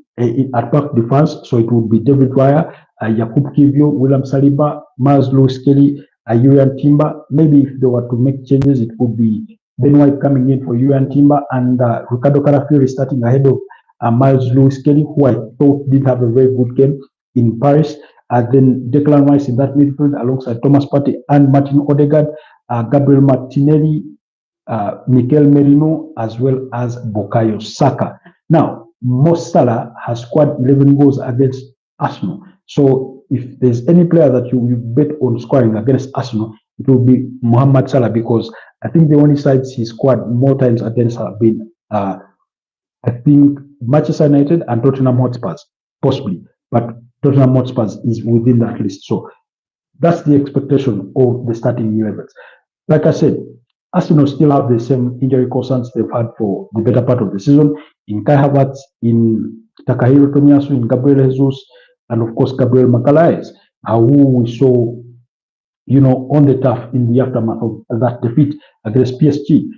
at Parc de France. So it would be David Raya, Jakub Kivio, William Saliba, Miles Lewis Kelly, Julian Timber. Maybe if they were to make changes, it would be Ben White coming in for Julian Timber and Ricardo Carafiori starting ahead of Miles Lewis Kelly, who I thought did have a very good game in Paris. Then Declan Rice in that midfield alongside Thomas Partey and Martin Odegaard, Gabriel Martinelli, Mikel Merino, as well as Bukayo Saka. Now, Mo Salah has scored 11 goals against Arsenal. So if there's any player that you bet on scoring against Arsenal, it will be Mohamed Salah, because I think the only sides he scored more times against have been, I think, Manchester United and Tottenham Hotspurs, possibly. But Tottenham Hotspurs is within that list. So that's the expectation of the starting 11. like I said, Arsenal still have the same injury concerns they've had for the better part of the season in Kai Havertz, in Takahiro Tomiyasu, in Gabriel Jesus, and of course Gabriel Magalhaes, who we saw, on the turf in the aftermath of that defeat against PSG.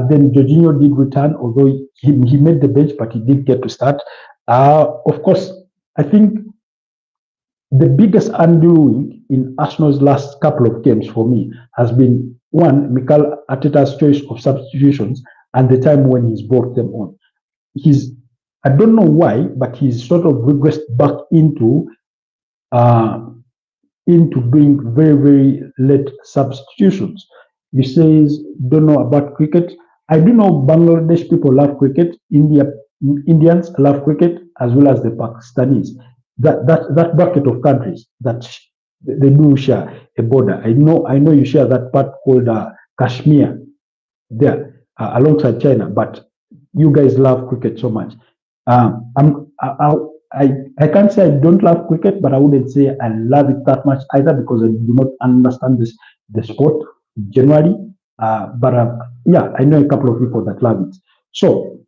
Then Jorginho did return, although he made the bench, but he did get to start. Of course, I think the biggest undoing in Arsenal's last couple of games for me has been, one, Mikel Arteta's choice of substitutions and the time when he's brought them on. I don't know why, but he's sort of regressed back into doing very, very late substitutions. You say, don't know about cricket. I do know Bangladesh people love cricket. Indians love cricket, as well as the Pakistanis. That bucket of countries that they do share a border. I know you share that part called Kashmir there alongside China, but you guys love cricket so much. I can't say I don't love cricket, but I wouldn't say I love it that much either, because I do not understand the sport generally. Yeah, I know a couple of people that love it. So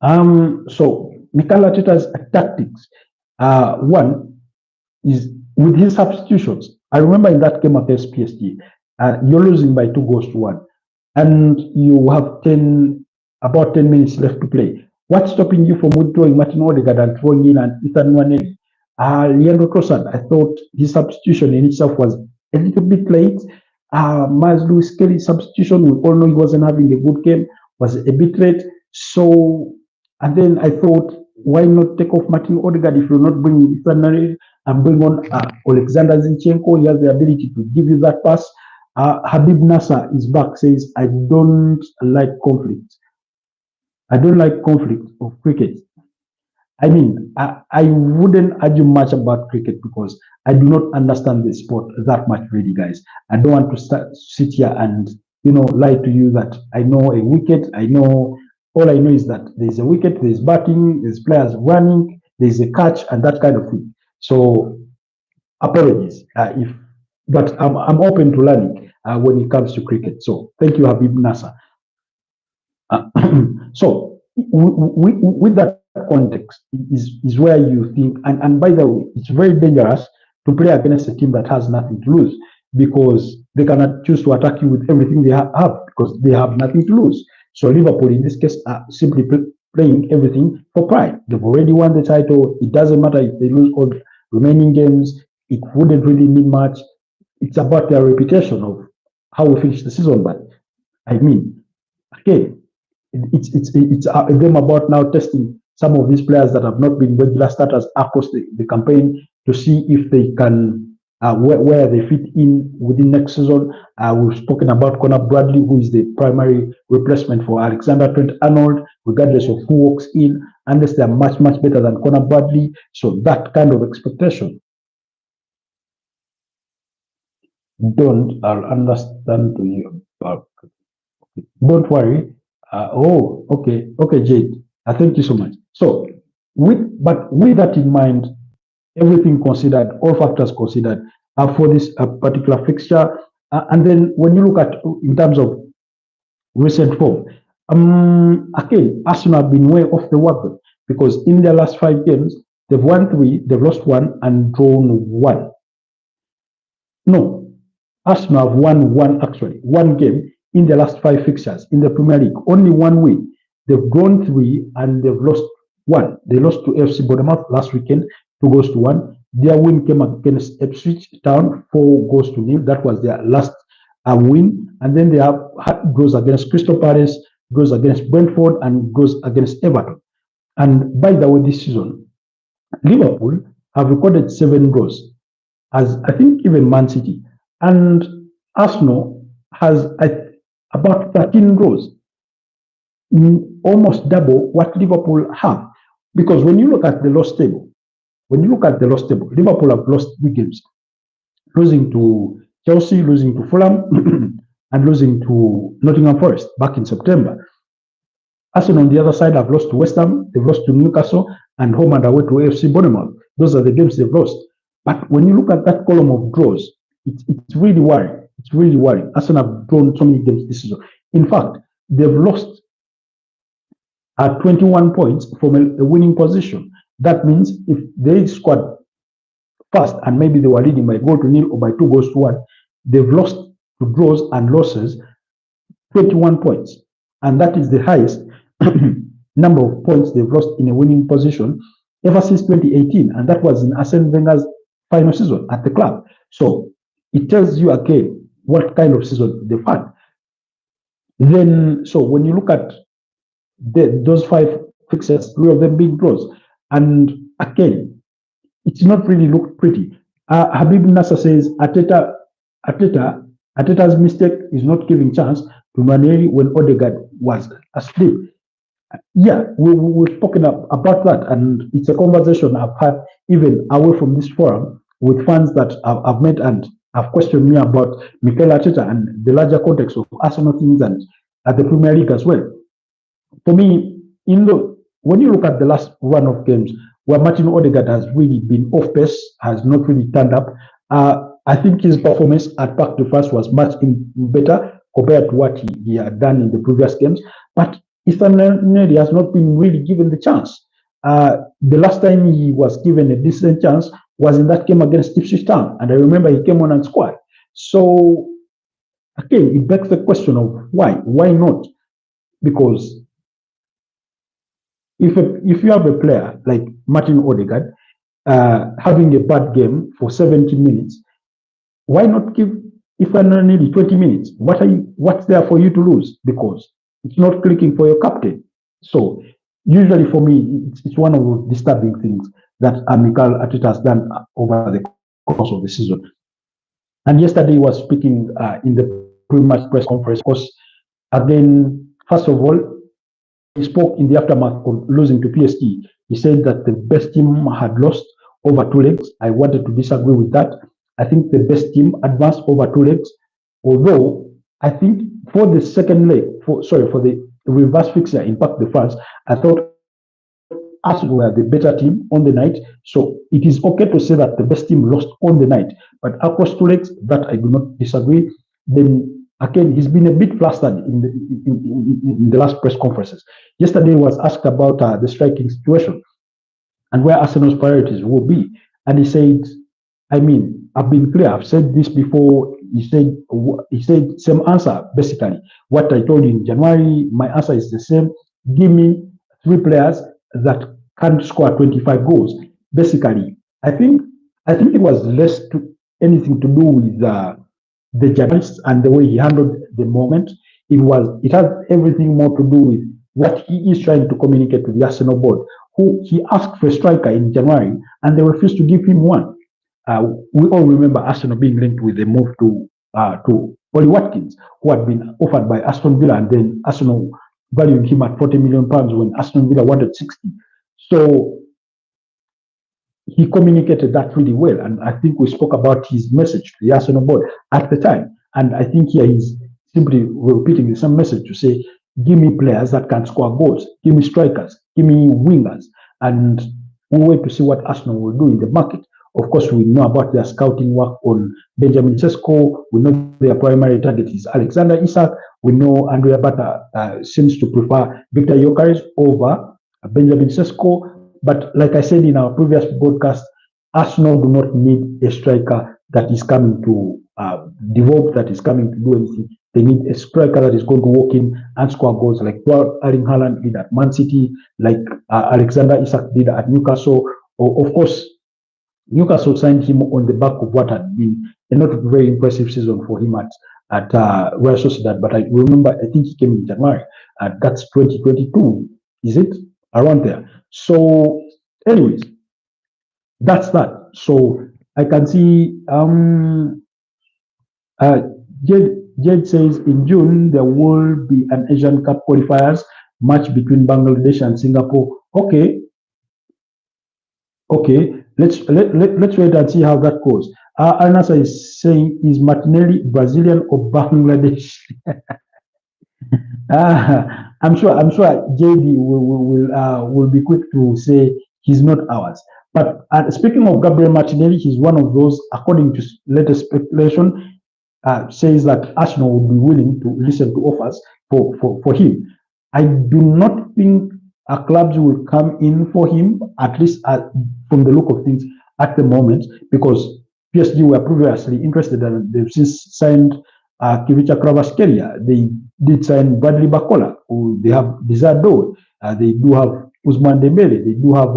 Mikel Arteta's tactics. One is with his substitutions. I remember in that game against PSG, you're losing by 2-1, and you have about 10 minutes left to play. What's stopping you from withdrawing Martin Odegaard and throwing in an Ethan Nwaneri? Leandro Trossard, I thought his substitution in itself was a little bit late. Miles Lewis Kelly's substitution, we all know he wasn't having a good game, was a bit late. So, and then I thought, why not take off Martin Odegaard if you're not bringing Ethan Nwaneri and bring on Alexander Zinchenko? He has the ability to give you that pass. Habib Nasser is back, says, I don't like conflict. I don't like conflict of cricket. I mean, I wouldn't argue much about cricket because I do not understand the sport that much, really, guys. I don't want to sit here and, lie to you that I know a wicket. All I know is that there's a wicket, there's batting, there's players running, there's a catch, and that kind of thing. So, apologies, but I'm open to learning when it comes to cricket. So, thank you, Habib Nasser. So with that context is where you think, and by the way, it's very dangerous to play against a team that has nothing to lose, because they cannot choose to attack you with everything they have because they have nothing to lose. So Liverpool in this case are simply playing everything for pride. They've already won the title. It doesn't matter if they lose all the remaining games. It wouldn't really mean much. It's about their reputation of how we finish the season. But I mean, again, it's them about now testing some of these players that have not been regular starters across the campaign to see if they can where they fit in within next season. We've spoken about Conor Bradley, who is the primary replacement for Alexander Trent-Arnold, regardless of who walks in, unless they're much better than Conor Bradley. So that kind of expectation. I'll understand to you. Don't worry. Okay, Jade. Thank you so much. So, with that in mind, everything considered, all factors considered, for this particular fixture, and then when you look at in terms of recent form, again, Arsenal have been way off the wagon, because in their last 5 games, they've won 3, they've lost 1, and drawn 1. No, Arsenal have won 1 game in the last 5 fixtures in the Premier League. Only 1 win. They've drawn 3 and they've lost 1. They lost to FC Bournemouth last weekend, 2-1. Their win came against Ipswich Town, 4-0. That was their last win. And then they have had draws against Crystal Palace, draws against Brentford, and draws against Everton. And by the way, this season, Liverpool have recorded 7 draws, as I think even Man City. And Arsenal has about 13 draws, almost double what Liverpool have. Because when you look at the loss table, Liverpool have lost 3 games, losing to Chelsea, losing to Fulham, and losing to Nottingham Forest back in September. Arsenal on the other side have lost to West Ham, they've lost to Newcastle, and home and away to FC Bournemouth. Those are the games they've lost. But when you look at that column of draws, it's really worrying. it's really worrying. Arsenal have drawn so many games this season. In fact, they've lost at 21 points from a winning position. That means if they scored fast and maybe they were leading by goal to nil or by 2 goals to 1, they've lost to draws and losses 21 points. And that is the highest number of points they've lost in a winning position ever since 2018. And that was in Arsene Wenger's final season at the club. So it tells you again what kind of season they've had. Then, so when you look at those 5 fixtures, 3 of them being draws, and again, it's not really looked pretty. Habib Nasser says Ateta's mistake is not giving chance to Maneri when Odegaard was asleep. Yeah, we've spoken about that, and it's a conversation I've had even away from this forum with fans that I've met and have questioned me about Mikel Arteta and the larger context of Arsenal things and at the Premier League as well. For me, when you look at the last run of games where Martin Odegaard has really been off pace, has not really turned up, I think his performance at Parc des Princes was much better compared to what he had done in the previous games. But Ethan Neri has not been really given the chance. The last time he was given a decent chance was in that game against Ipswich Town, and I remember he came on and scored. So again, it begs the question of why? Why not? Because if you have a player like Martin Odegaard having a bad game for 70 minutes, why not give Ifeanyi 20 minutes? What's there for you to lose? Because it's not clicking for your captain. So usually for me, it's one of the disturbing things that Mikel Arteta has done over the course of the season. And yesterday he was speaking in the pre-match press conference. Because again, first of all, he spoke in the aftermath of losing to PSG. He said that the best team had lost over 2 legs. I wanted to disagree with that. I think the best team advanced over 2 legs. Although I think for the second leg, for the reverse fixture in Parc des Princes, I thought Arsenal were the better team on the night. So it is okay to say that the best team lost on the night. But across 2 legs, that I do not disagree. Then again, he's been a bit flustered in the last press conferences. Yesterday he was asked about the striking situation and where Arsenal's priorities will be. And he said, I mean, I've been clear, I've said this before. He said same answer, basically. What I told you in January, my answer is the same. Give me 3 players that can't score 25 goals. Basically, I think it was less anything to do with the journalists and the way he handled the moment. It has everything more to do with what he is trying to communicate to the Arsenal board, who he asked for a striker in January and they refused to give him one. We all remember Arsenal being linked with a move to Ollie Watkins, who had been offered by Aston Villa, and then Arsenal valuing him at £40 million when Aston Villa wanted 60. So he communicated that really well, and I think we spoke about his message to the Arsenal board at the time, and I think here he's simply repeating the same message to say, give me players that can score goals, give me strikers, give me wingers, and we'll wait to see what Arsenal will do in the market. Of course, we know about their scouting work on Benjamin Sesko. We know their primary target is Alexander Isak. We know Andrea Bata seems to prefer Victor Gyökeres over Benjamin Sesko. But like I said in our previous broadcast, Arsenal do not need a striker that is coming to develop, that is coming to do anything. They need a striker that is going to walk in and score goals like Erling Haaland did at Man City, like Alexander Isak did at Newcastle. Or, of course, Newcastle signed him on the back of what had been a not very impressive season for him at Real Sociedad. But I remember, I think he came in January. That's 2022, is it? Around there. So, anyways, that's that. So I can see Jed says in June there will be an Asian Cup qualifiers match between Bangladesh and Singapore. Okay. Let's wait and see how that goes. Arnasa is saying, is Martinelli Brazilian or Bangladesh? I'm sure JD will be quick to say he's not ours. But speaking of Gabriel Martinelli, he's one of those, according to latest speculation, says that Arsenal would be willing to listen to offers for him. I do not think clubs will come in for him, at least from the look of things at the moment, because PSG were previously interested and they've since signed Kivicha Kvaratskhelia. They did sign Bradley Bakola, who they have Dizardo. They do have Ousmane Dembele. They do have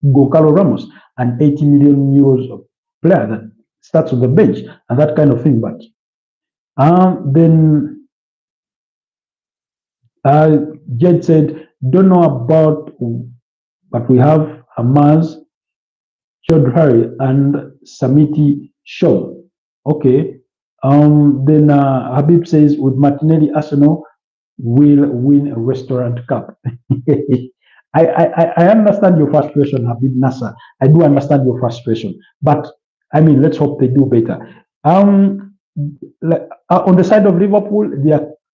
Goncalo Ramos, an 80 million euros player that starts on the bench and that kind of thing. But then Jed said, don't know about, but we have Hamaz, Chaudhary, and Samiti Shaw. Okay. Then Habib says, with Martinelli, Arsenal will win a restaurant cup. I understand your frustration, Habib Nasser. I do understand your frustration. But, I mean, let's hope they do better. On the side of Liverpool,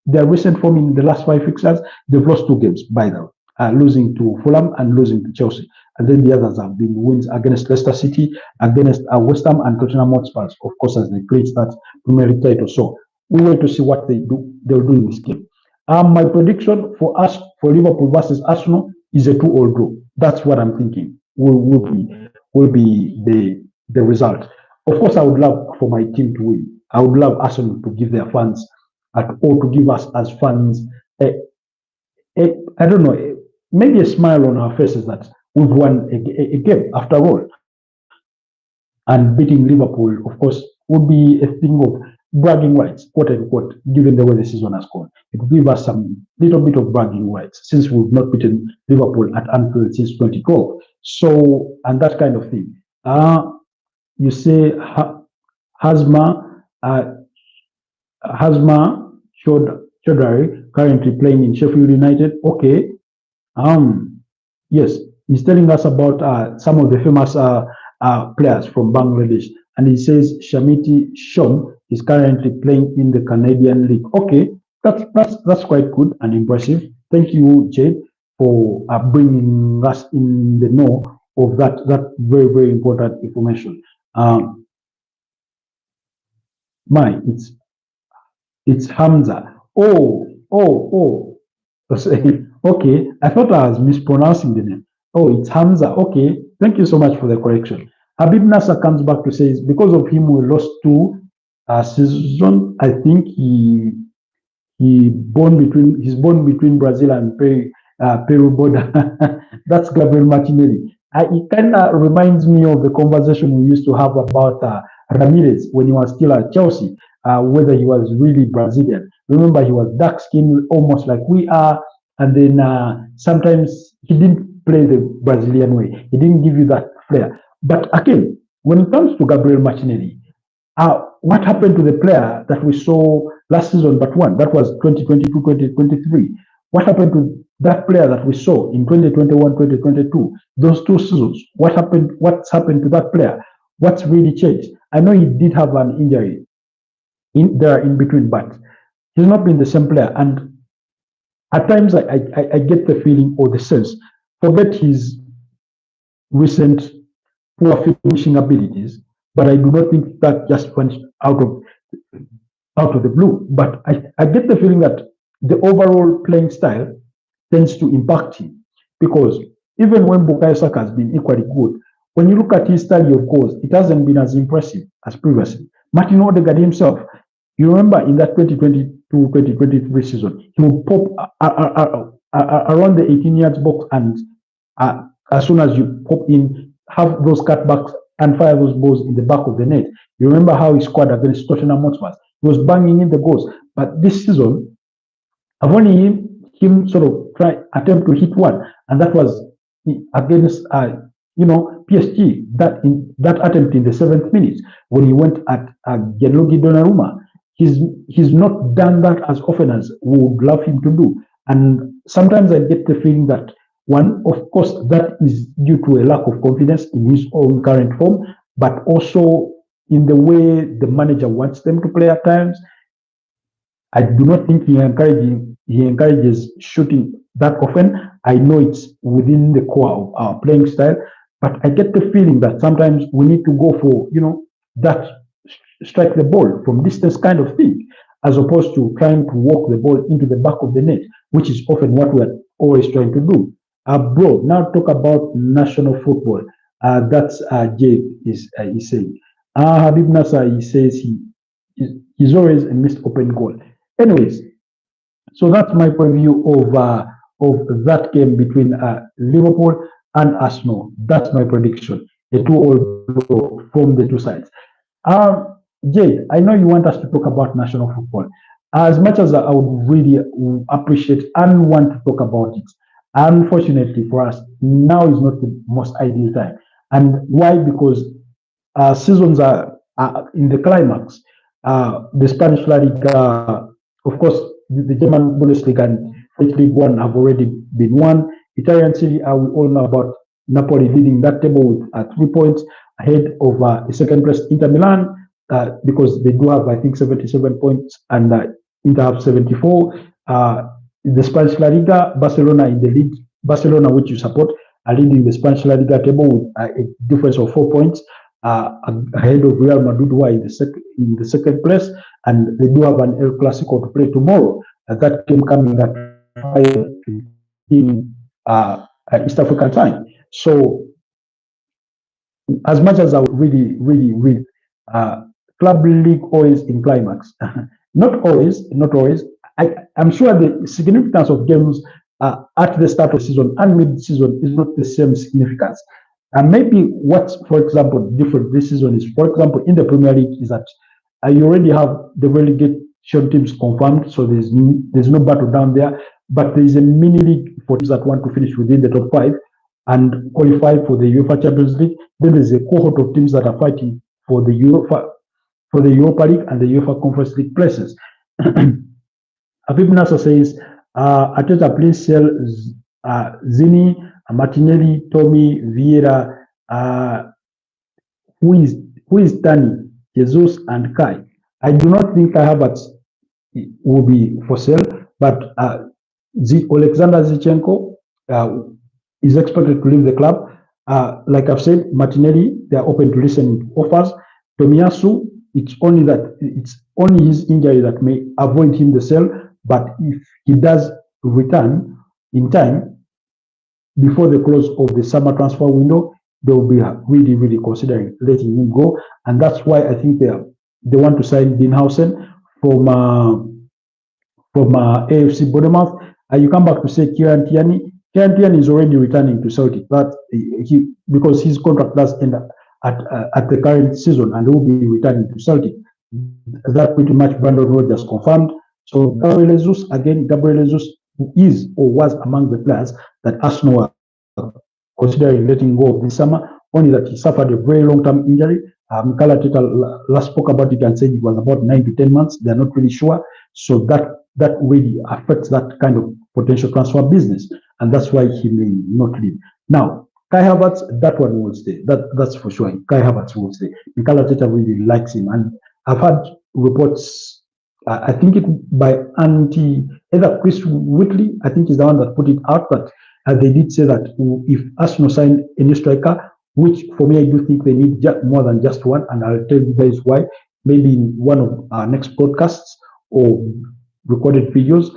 their recent form in the last 5 fixtures, they've lost 2 games, by the way, losing to Fulham and losing to Chelsea. And then the others have been wins against Leicester City, against West Ham and Tottenham Hotspur, of course, as they create that Premier League title. So we wait to see what they'll do in this game. My prediction for Liverpool versus Arsenal is a 2-2 draw. That's what I'm thinking will be the result. Of course, I would love for my team to win. I would love Arsenal to give their fans, or to give us as fans, I don't know, maybe a smile on our faces that we've won a game after all. And beating Liverpool, of course, would be a thing of bragging rights, quote unquote, given the way the season has gone. It will give us some little bit of bragging rights since we've not beaten Liverpool at Anfield since 2012. So, and that kind of thing. You say Hazma Chaudhary currently playing in Sheffield United. Okay. Yes, he's telling us about some of the famous players from Bangladesh, and he says Shamiti Shom is currently playing in the Canadian League. Okay, that's quite good and impressive. Thank you, Jade, for bringing us in the know of that very, very important information. It's Hamza. Okay, I thought I was mispronouncing the name. Oh, it's Hamza. Okay, thank you so much for the correction. Habib Nasser comes back to say, because of him, we lost 2 season. I think he's born between Brazil and Peru border. That's Gabriel Martinelli. It kind of reminds me of the conversation we used to have about Ramirez when he was still at Chelsea, whether he was really Brazilian. Remember, he was dark-skinned, almost like we are, and then sometimes he didn't play the Brazilian way. He didn't give you that flair. But again, when it comes to Gabriel Martinelli, what happened to the player that we saw last season but one? That was 2022-2023. What happened to that player that we saw in 2021-2022? Those 2 seasons, what's happened to that player? What's really changed? I know he did have an injury in between, but he's not been the same player. And at times I get the feeling or the sense, forget his recent poor finishing abilities, but I do not think that just went out of the blue. But I get the feeling that the overall playing style tends to impact him, because even when Bukayo Saka has been equally good, when you look at his style of goals, it hasn't been as impressive as previously. Martin Odegaard himself, you remember in that 2022-2023 season, he would pop around the 18 yards box, and as soon as you pop in, have those cutbacks and fire those balls in the back of the net. You remember how he scored against Tottenham Hotspur? He was banging in the goals. But this season, I've only him sort of attempt to hit one, and that was against PSG. That attempt in the 7th minute when he went at Gianluigi Donnarumma. He's not done that as often as we would love him to do. And sometimes I get the feeling that, one, of course, that is due to a lack of confidence in his own current form, but also in the way the manager wants them to play at times. I do not think he encourages shooting that often. I know it's within the core of our playing style, but I get the feeling that sometimes we need to go for, that strike the ball from distance kind of thing, as opposed to trying to walk the ball into the back of the net, which is often what we're always trying to do. Bro, now talk about national football. That's Jay is saying. Habib Nasser, he says he's always a missed open goal. Anyways, so that's my preview of that game between Liverpool and Arsenal. That's my prediction. A 2-all from the two sides. Jay, I know you want us to talk about national football. As much as I would really appreciate and want to talk about it, unfortunately for us, now is not the most ideal time. And why? Because seasons are in the climax. The Spanish La Liga, of course, the German Bundesliga and French League One have already been won. Italian Serie A, we all know about Napoli leading that table with 3 points ahead of the second place Inter Milan, because they do have, I think, 77 points and Inter have 74. In the Spanish La Liga, Barcelona in the lead. Barcelona, which you support, are leading the Spanish La Liga table with a difference of 4 points ahead of Real Madrid, who are in the second place, and they do have an El Clasico to play tomorrow. That game coming at 5 in East African time. So, as much as I would really, club league always in climax. Not always. I'm sure the significance of games at the start of the season and mid-season is not the same significance. And maybe what's, for example, different this season is, for example, in the Premier League, is that you already have the relegation teams confirmed, so there's no battle down there. But there is a mini league for teams that want to finish within the top 5 and qualify for the UEFA Champions League. Then there's a cohort of teams that are fighting for the Europa League and the UEFA Conference League places. Habib Nasser says, Ateta, please sell Zini, Martinelli, Tommy, Vieira, who is Tani, Jesus, and Kai. I do not think Kai Havertz will be for sale, but Alexander Zichenko is expected to leave the club. Like I've said, Martinelli, they are open to listening to offers. Tomiyasu, it's only his injury that may avoid him the sale, but if he does return in time before the close of the summer transfer window, they will be really considering letting him go, and that's why I think they want to sign Dinhausen from AFC Bournemouth. You come back to say Kieran Tierney. Kieran Tierney is already returning to Celtic, but because his contract does end at the current season, and he will be returning to Celtic. That pretty much Brandon Rodgers confirmed. So Gabriel Jesus, who is or was among the players that Arsenal are considering letting go of this summer, only that he suffered a very long-term injury. Mikel Arteta last spoke about it and said it was about 9 to 10 months. They're not really sure. So that really affects that kind of potential transfer business, and that's why he may not leave. Now, Kai Havertz, that one will stay. That's for sure. Kai Havertz will stay. Mikel Arteta really likes him, and I've had reports. I think it by either Chris Whitley, I think is the one that put it out, but they did say that if Arsenal sign a new striker, which for me I do think they need more than just one, and I'll tell you guys why, maybe in one of our next podcasts or recorded videos,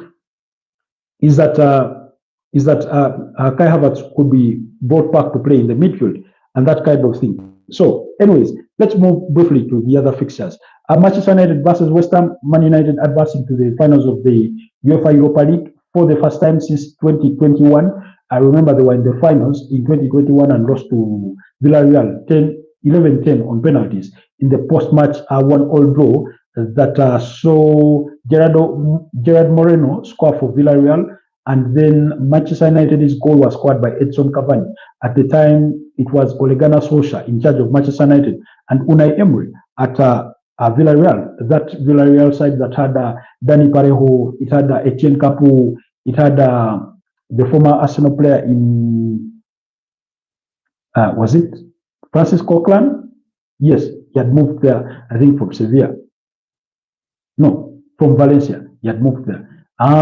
is that Kai Havertz could be brought back to play in the midfield and that kind of thing. So, anyways, let's move briefly to the other fixtures. Manchester United versus West Ham. Man United advancing to the finals of the UEFA Europa League for the first time since 2021. I remember they were in the finals in 2021 and lost to Villarreal 11-10 on penalties in the post-match 1-all draw that saw Gerard Moreno score for Villarreal, and then Manchester United's goal was scored by Edson Cavani. At the time, it was Ole Gunnar Solskjaer in charge of Manchester United and Unai Emery at Villarreal. That Villarreal side that had Dani Parejo, it had Etienne Capoue, it had the former Arsenal player in, was it Francis Coquelin? Yes, he had moved there, I think from Sevilla. No, from Valencia. He had moved there.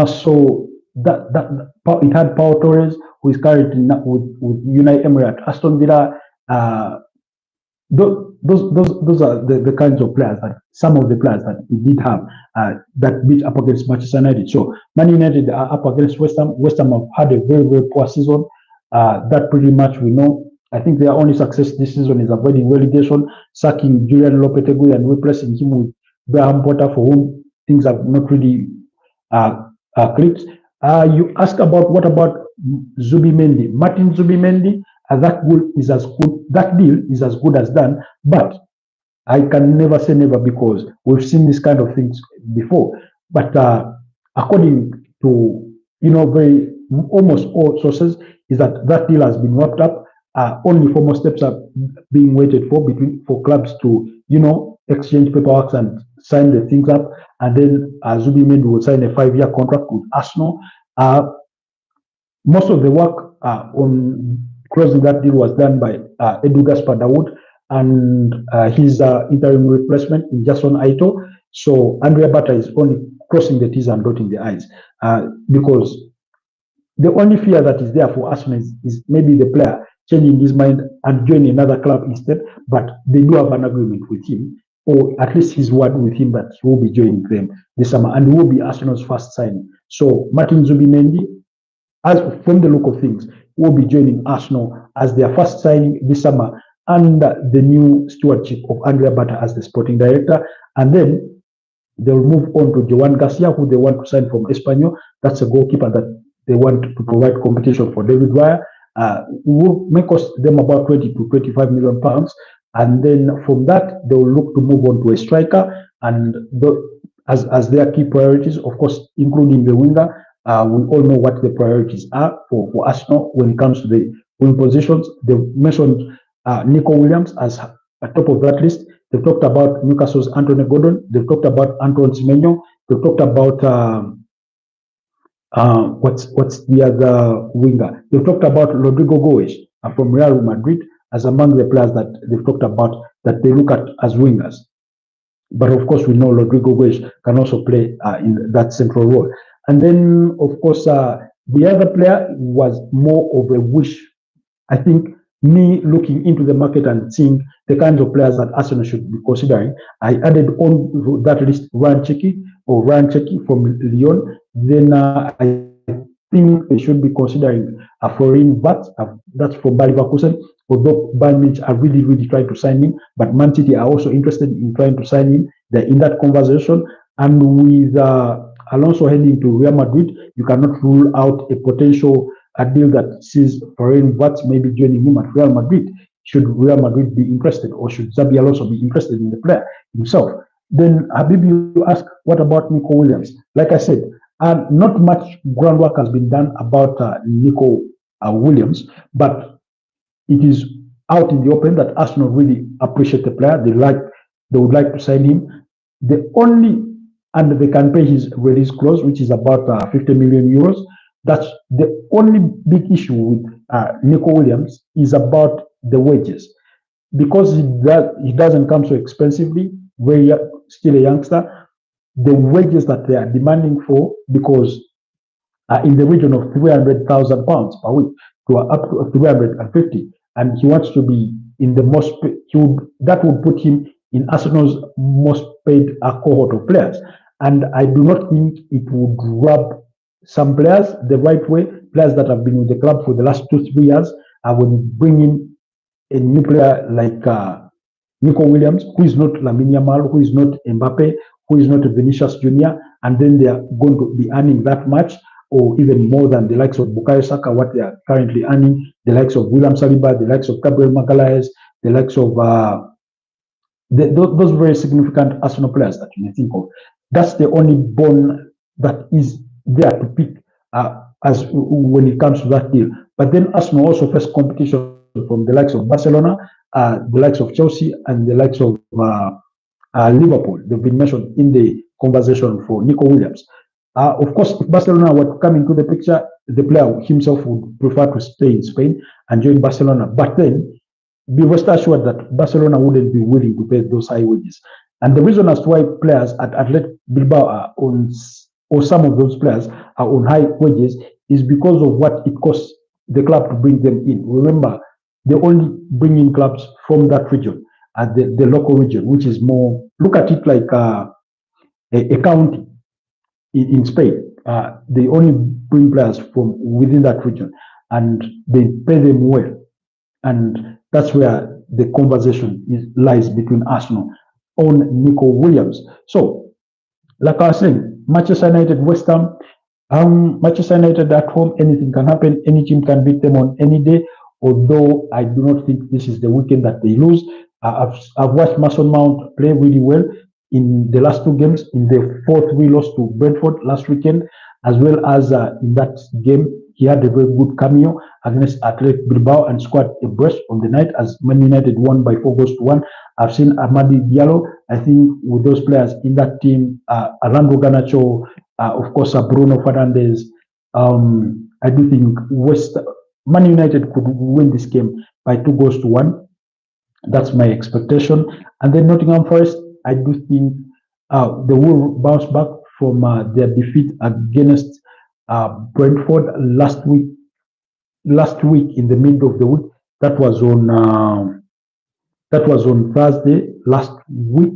So that it had Pau Torres, who is currently with Unai Emery at Aston Villa. those are the kinds of players that some of the players that we did have that beat up against Manchester United. So Man United are up against West Ham. West Ham have had a very poor season. That pretty much we know. I think their only success this season is avoiding relegation, sacking Julian Lopetegui and replacing him with Graham Potter, for whom things have not really clicked. You ask about what about Zubimendi, Martin Zubimendi. That deal is as good. That deal is as good as done. But I can never say never because we've seen this kind of things before. But according to very almost all sources, is that that deal has been wrapped up. Only formal steps are being waited for clubs to exchange paperwork and sign the things up, and then Zubimendi will sign a 5-year contract with Arsenal. Most of the work on closing that deal was done by Edu Gaspar Dawood and his interim replacement in Jason Aito. So Andrea Bata is only crossing the T's and dotting the I's because the only fear that is there for Arsenal is maybe the player changing his mind and joining another club instead. But they do have an agreement with him, or at least his word with him, that he will be joining them this summer and will be Arsenal's first signing. So Martin Zubimendi, as from the look of things, will be joining Arsenal as their first signing this summer under the new stewardship of Andrea Bata as the sporting director. And then they'll move on to Joan Garcia, who they want to sign from Espanyol. That's a goalkeeper that they want to provide competition for David Raya. Will make them about 20 to 25 million pounds. And then from that, they will look to move on to a striker. And as their key priorities, of course, including the winger, we all know what the priorities are for Arsenal when it comes to the wing positions. They've mentioned Nico Williams as at top of that list. They've talked about Newcastle's Anthony Gordon. They've talked about Antoine Semenyo. They've talked about what's the other winger? They've talked about Rodrigo Goes from Real Madrid as among the players that they've talked about that they look at as wingers. But of course, we know Rodrigo Goes can also play in that central role. And then, of course, the other player was more of a wish. I think me looking into the market and seeing the kinds of players that Arsenal should be considering, I added on that list Ryan Cherki from Lyon. Then I think they should be considering Florin Bat, that's from Bayer Leverkusen, although Bayern Munich are really trying to sign him, but Man City are also interested in trying to sign him. They're in that conversation. And with Alonso heading to Real Madrid, you cannot rule out a potential deal that sees Florin Bat maybe joining him at Real Madrid. Should Real Madrid be interested, or should Xabi Alonso be interested in the player himself? Then Habib, you ask, what about Nico Williams? Like I said, not much groundwork has been done about Nico Williams, but it is out in the open that Arsenal really appreciate the player. They would like to sign him. And they can pay his release clause, which is about 50 million euros. That's the only big issue with Nico Williams is about the wages, because he doesn't come so expensively. Still a youngster. The wages that they are demanding for, because in the region of 300,000 pounds per week to up to 350, and he wants to be in the most. That would put him in Arsenal's most paid cohort of players. And I do not think it would rub some players the right way, players that have been with the club for the last 2-3 years. When you bring in a new player like Nico Williams, who is not Lamine Yamal, who is not Mbappe, who is not Vinicius Junior, and then they are going to be earning that much or even more than the likes of Bukayo Saka, what they are currently earning, the likes of William Saliba, the likes of Gabriel Magalhaes, the likes of those very significant Arsenal players that you may think of. That's the only bone that is there to pick as when it comes to that deal. But then Arsenal also face competition from the likes of Barcelona, the likes of Chelsea, and the likes of Liverpool. They've been mentioned in the conversation for Nico Williams. Of course, if Barcelona were to come into the picture, the player himself would prefer to stay in Spain and join Barcelona. But then, be rest assured that Barcelona wouldn't be willing to pay those high wages. And the reason as to why players at Athletic Bilbao are on, or some of those players are on high wages, is because of what it costs the club to bring them in. Remember, they only bring in clubs from that region. at the local region, which is more, look at it like a county in Spain. They only bring players from within that region and they pay them well. And that's where the conversation lies between Arsenal on Nico Williams. So, like I was saying, Manchester United, West Ham, Manchester United at home, anything can happen. Any team can beat them on any day. Although I do not think this is the weekend that they lose. I've watched Mason Mount play really well in the last two games. In the fourth, we lost to Brentford last weekend, as well as in that game, he had a very good cameo against Athletic Bilbao and scored a brace on the night as Man United won by 4-1. I've seen Amadi Diallo. I think with those players in that team, Orlando Garnacho, of course, Bruno Fernandes, I do think Man United could win this game by 2-1. That's my expectation. And then Nottingham Forest, I do think they will bounce back from their defeat against Brentford last week. Last week, in the middle of the week, that was on Thursday last week,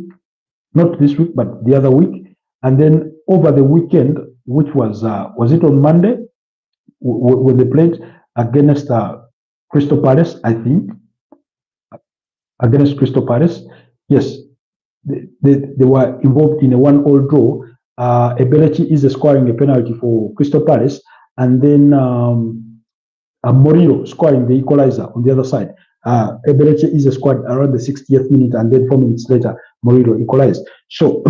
not this week, but the other week. And then over the weekend, which was it on Monday when they played against Crystal Palace, I think, against Crystal Palace. Yes, they were involved in a 1-1 draw. Ebelechi is scoring a penalty for Crystal Palace, and then Morillo scoring the equalizer on the other side. Ebelechi is scored around the 60th minute, and then 4 minutes later, Morillo equalized. So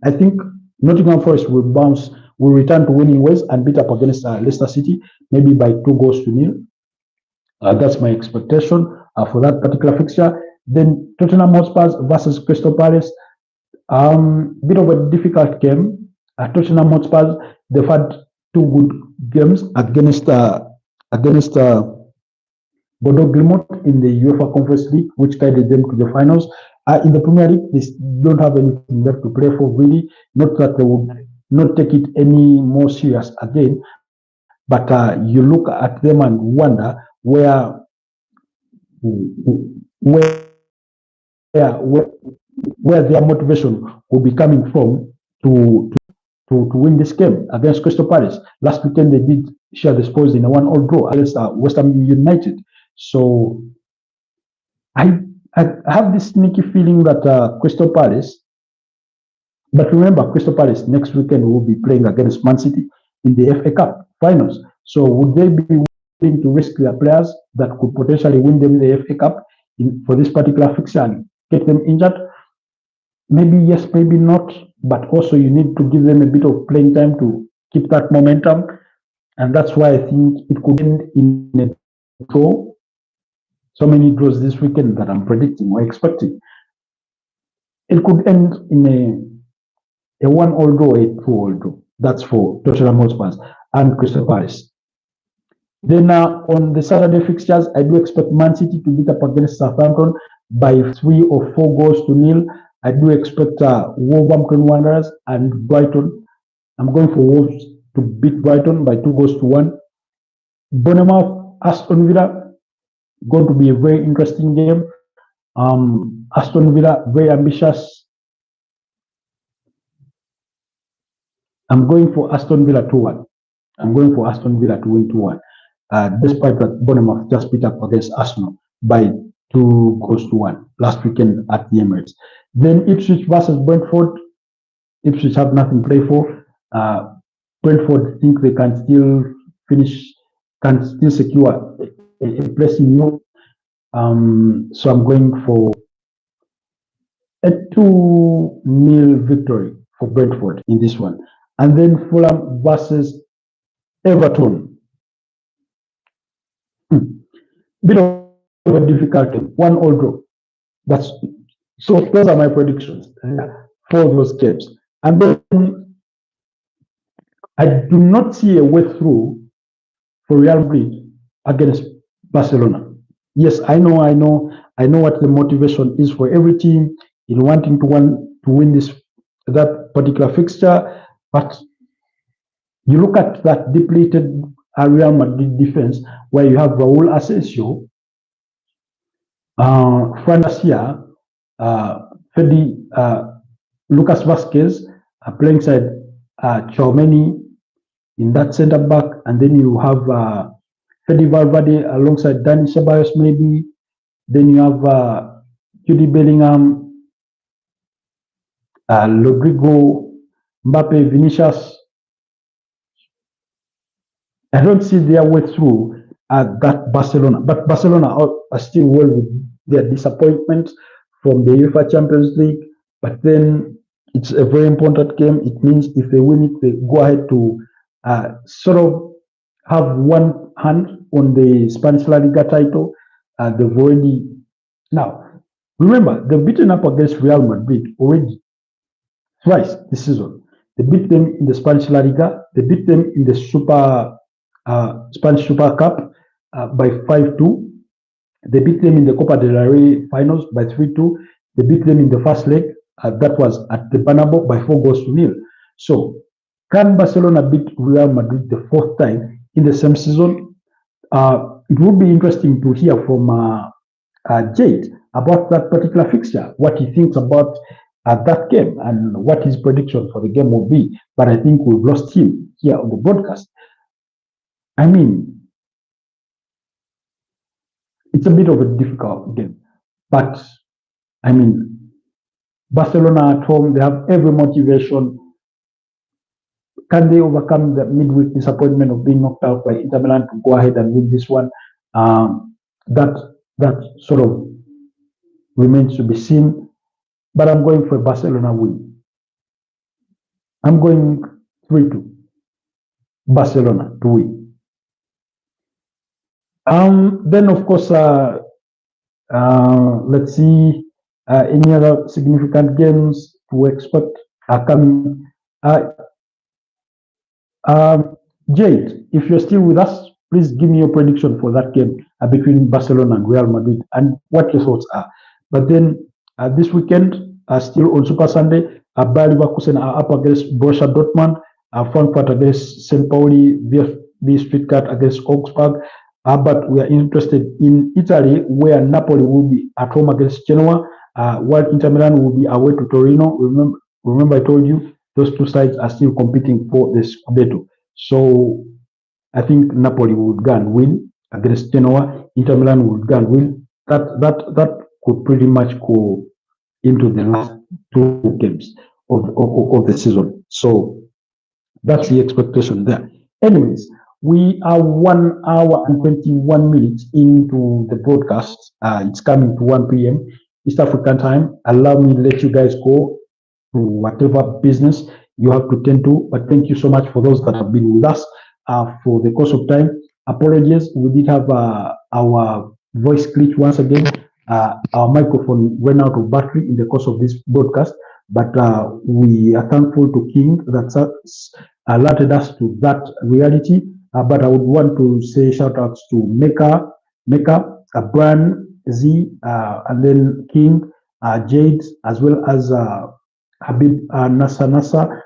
I think Nottingham Forest will return to winning ways and beat up against Leicester City, maybe by 2-0. That's my expectation for that particular fixture. Then Tottenham Hotspur versus Crystal Palace. Bit of a difficult game. Tottenham Hotspur, they've had 2 good games against Bordeaux Glimont in the UEFA Conference League, which guided them to the finals. In the Premier League, they don't have anything left to play for, really. Not that they would not take it any more serious again, but you look at them and wonder where their motivation will be coming from to win this game against Crystal Palace. Last weekend, they did share the spoils in a 1-1 draw against West Ham United. So I have this sneaky feeling that Crystal Palace, but remember, Crystal Palace next weekend will be playing against Man City in the FA Cup finals. So would they be willing to risk their players that could potentially win them the FA Cup for this particular fixture and get them injured? Maybe yes, maybe not. But also you need to give them a bit of playing time to keep that momentum. And that's why I think it could end in a draw. So many draws this weekend that I'm predicting or expecting. It could end in a 1-1 draw, a 2-1 draw. That's for Tottenham Hotspur and Crystal Palace. Then on the Saturday fixtures, I do expect Man City to beat up against Southampton by 3 or 4 0. I do expect Wolverhampton Wanderers and Brighton. I'm going for Wolves to beat Brighton by 2-1. Bournemouth, Aston Villa, going to be a very interesting game. Aston Villa, very ambitious. I'm going for Aston Villa 2-1. I'm going for Aston Villa to win 2-1. Despite that, Bournemouth just beat up against Arsenal by 2-1 last weekend at the Emirates. Then Ipswich versus Brentford. Ipswich have nothing to play for. Brentford think they can still secure a place in Europe. So I'm going for a 2-0 victory for Brentford in this one. And then Fulham versus Everton. Bit of a difficult game. 1-1 draw. So those are my predictions for those games. And then I do not see a way through for Real Madrid against Barcelona. Yes, I know what the motivation is for every team in wanting to win that particular fixture. But you look at that depleted Real Madrid defense where you have Raúl Asensio, Fran Garcia, Freddy, Lucas Vasquez playing side Chouameni in that centre back, and then you have Freddy Valverde alongside Dani Ceballos maybe. Then you have Jude Bellingham, Rodrigo, Mbappe, Vinicius. I don't see their way through that Barcelona, but Barcelona are still well with their disappointment from the UEFA Champions League. But then it's a very important game. It means if they win it, they go ahead to sort of have one hand on the Spanish La Liga title. They've already now remember they've beaten up against Real Madrid already twice this season. They beat them in the Spanish La Liga. They beat them in the Spanish Super Cup by 5-2. They beat them in the Copa del Rey finals by 3-2. They beat them in the first leg. That was at the Bernabeu by 4-0. So, can Barcelona beat Real Madrid the fourth time in the same season? It would be interesting to hear from Jade about that particular fixture, what he thinks about that game and what his prediction for the game will be. But I think we've lost him here on the broadcast. I mean, it's a bit of a difficult game, but I mean, Barcelona at home, they have every motivation. Can they overcome the midweek disappointment of being knocked out by Inter Milan to go ahead and win this one? That sort of remains to be seen. But I'm going for a Barcelona win. I'm going 3-2. Barcelona to win. Then of course, let's see any other significant games to expect are coming. Jade, if you're still with us, please give me your prediction for that game between Barcelona and Real Madrid and what your thoughts are. But then this weekend, still on Super Sunday, Bayer Leverkusen are up against Borussia Dortmund, Frankfurt against St. Pauli, VfB Stuttgart against Augsburg. But we are interested in Italy, where Napoli will be at home against Genoa, while Inter Milan will be away to Torino. Remember I told you those two sides are still competing for the Scudetto. So I think Napoli would go and win against Genoa. Inter Milan would go and win. That could pretty much go into the last two games of the season. So that's the expectation there. Anyways, we are 1 hour and 21 minutes into the broadcast. It's coming to 1 p.m. East African time. Allow me to let you guys go to whatever business you have to tend to. But thank you so much for those that have been with us for the course of time. Apologies, we did have our voice glitch once again. Our microphone ran out of battery in the course of this broadcast, but we are thankful to King that alerted us to that reality. But I would want to say shout outs to Mecca, Brian, Z, and then King, Jade, as well as Habib Nasa.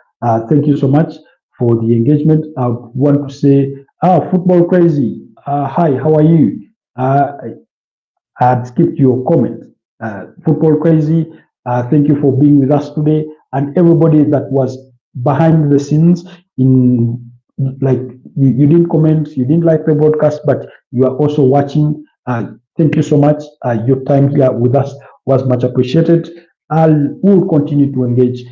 Thank you so much for the engagement. I want to say, Football Crazy, hi, how are you? I had skipped your comment. Football Crazy, thank you for being with us today, and everybody that was behind the scenes in like you didn't comment, you didn't like the broadcast, but you are also watching. Thank you so much. Your time here with us was much appreciated. We'll continue to engage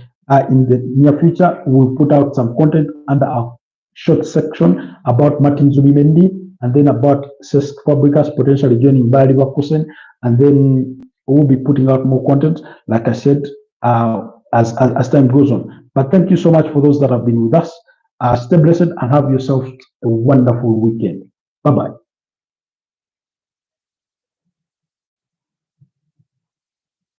in the near future. We'll put out some content under our short section about Martin Zubimendi, and then about Cesc Fabregas potentially joining Bayer Leverkusen, and then we'll be putting out more content, like I said, as time goes on. But thank you so much for those that have been with us. Stay blessed and have yourself a wonderful weekend. Bye-bye.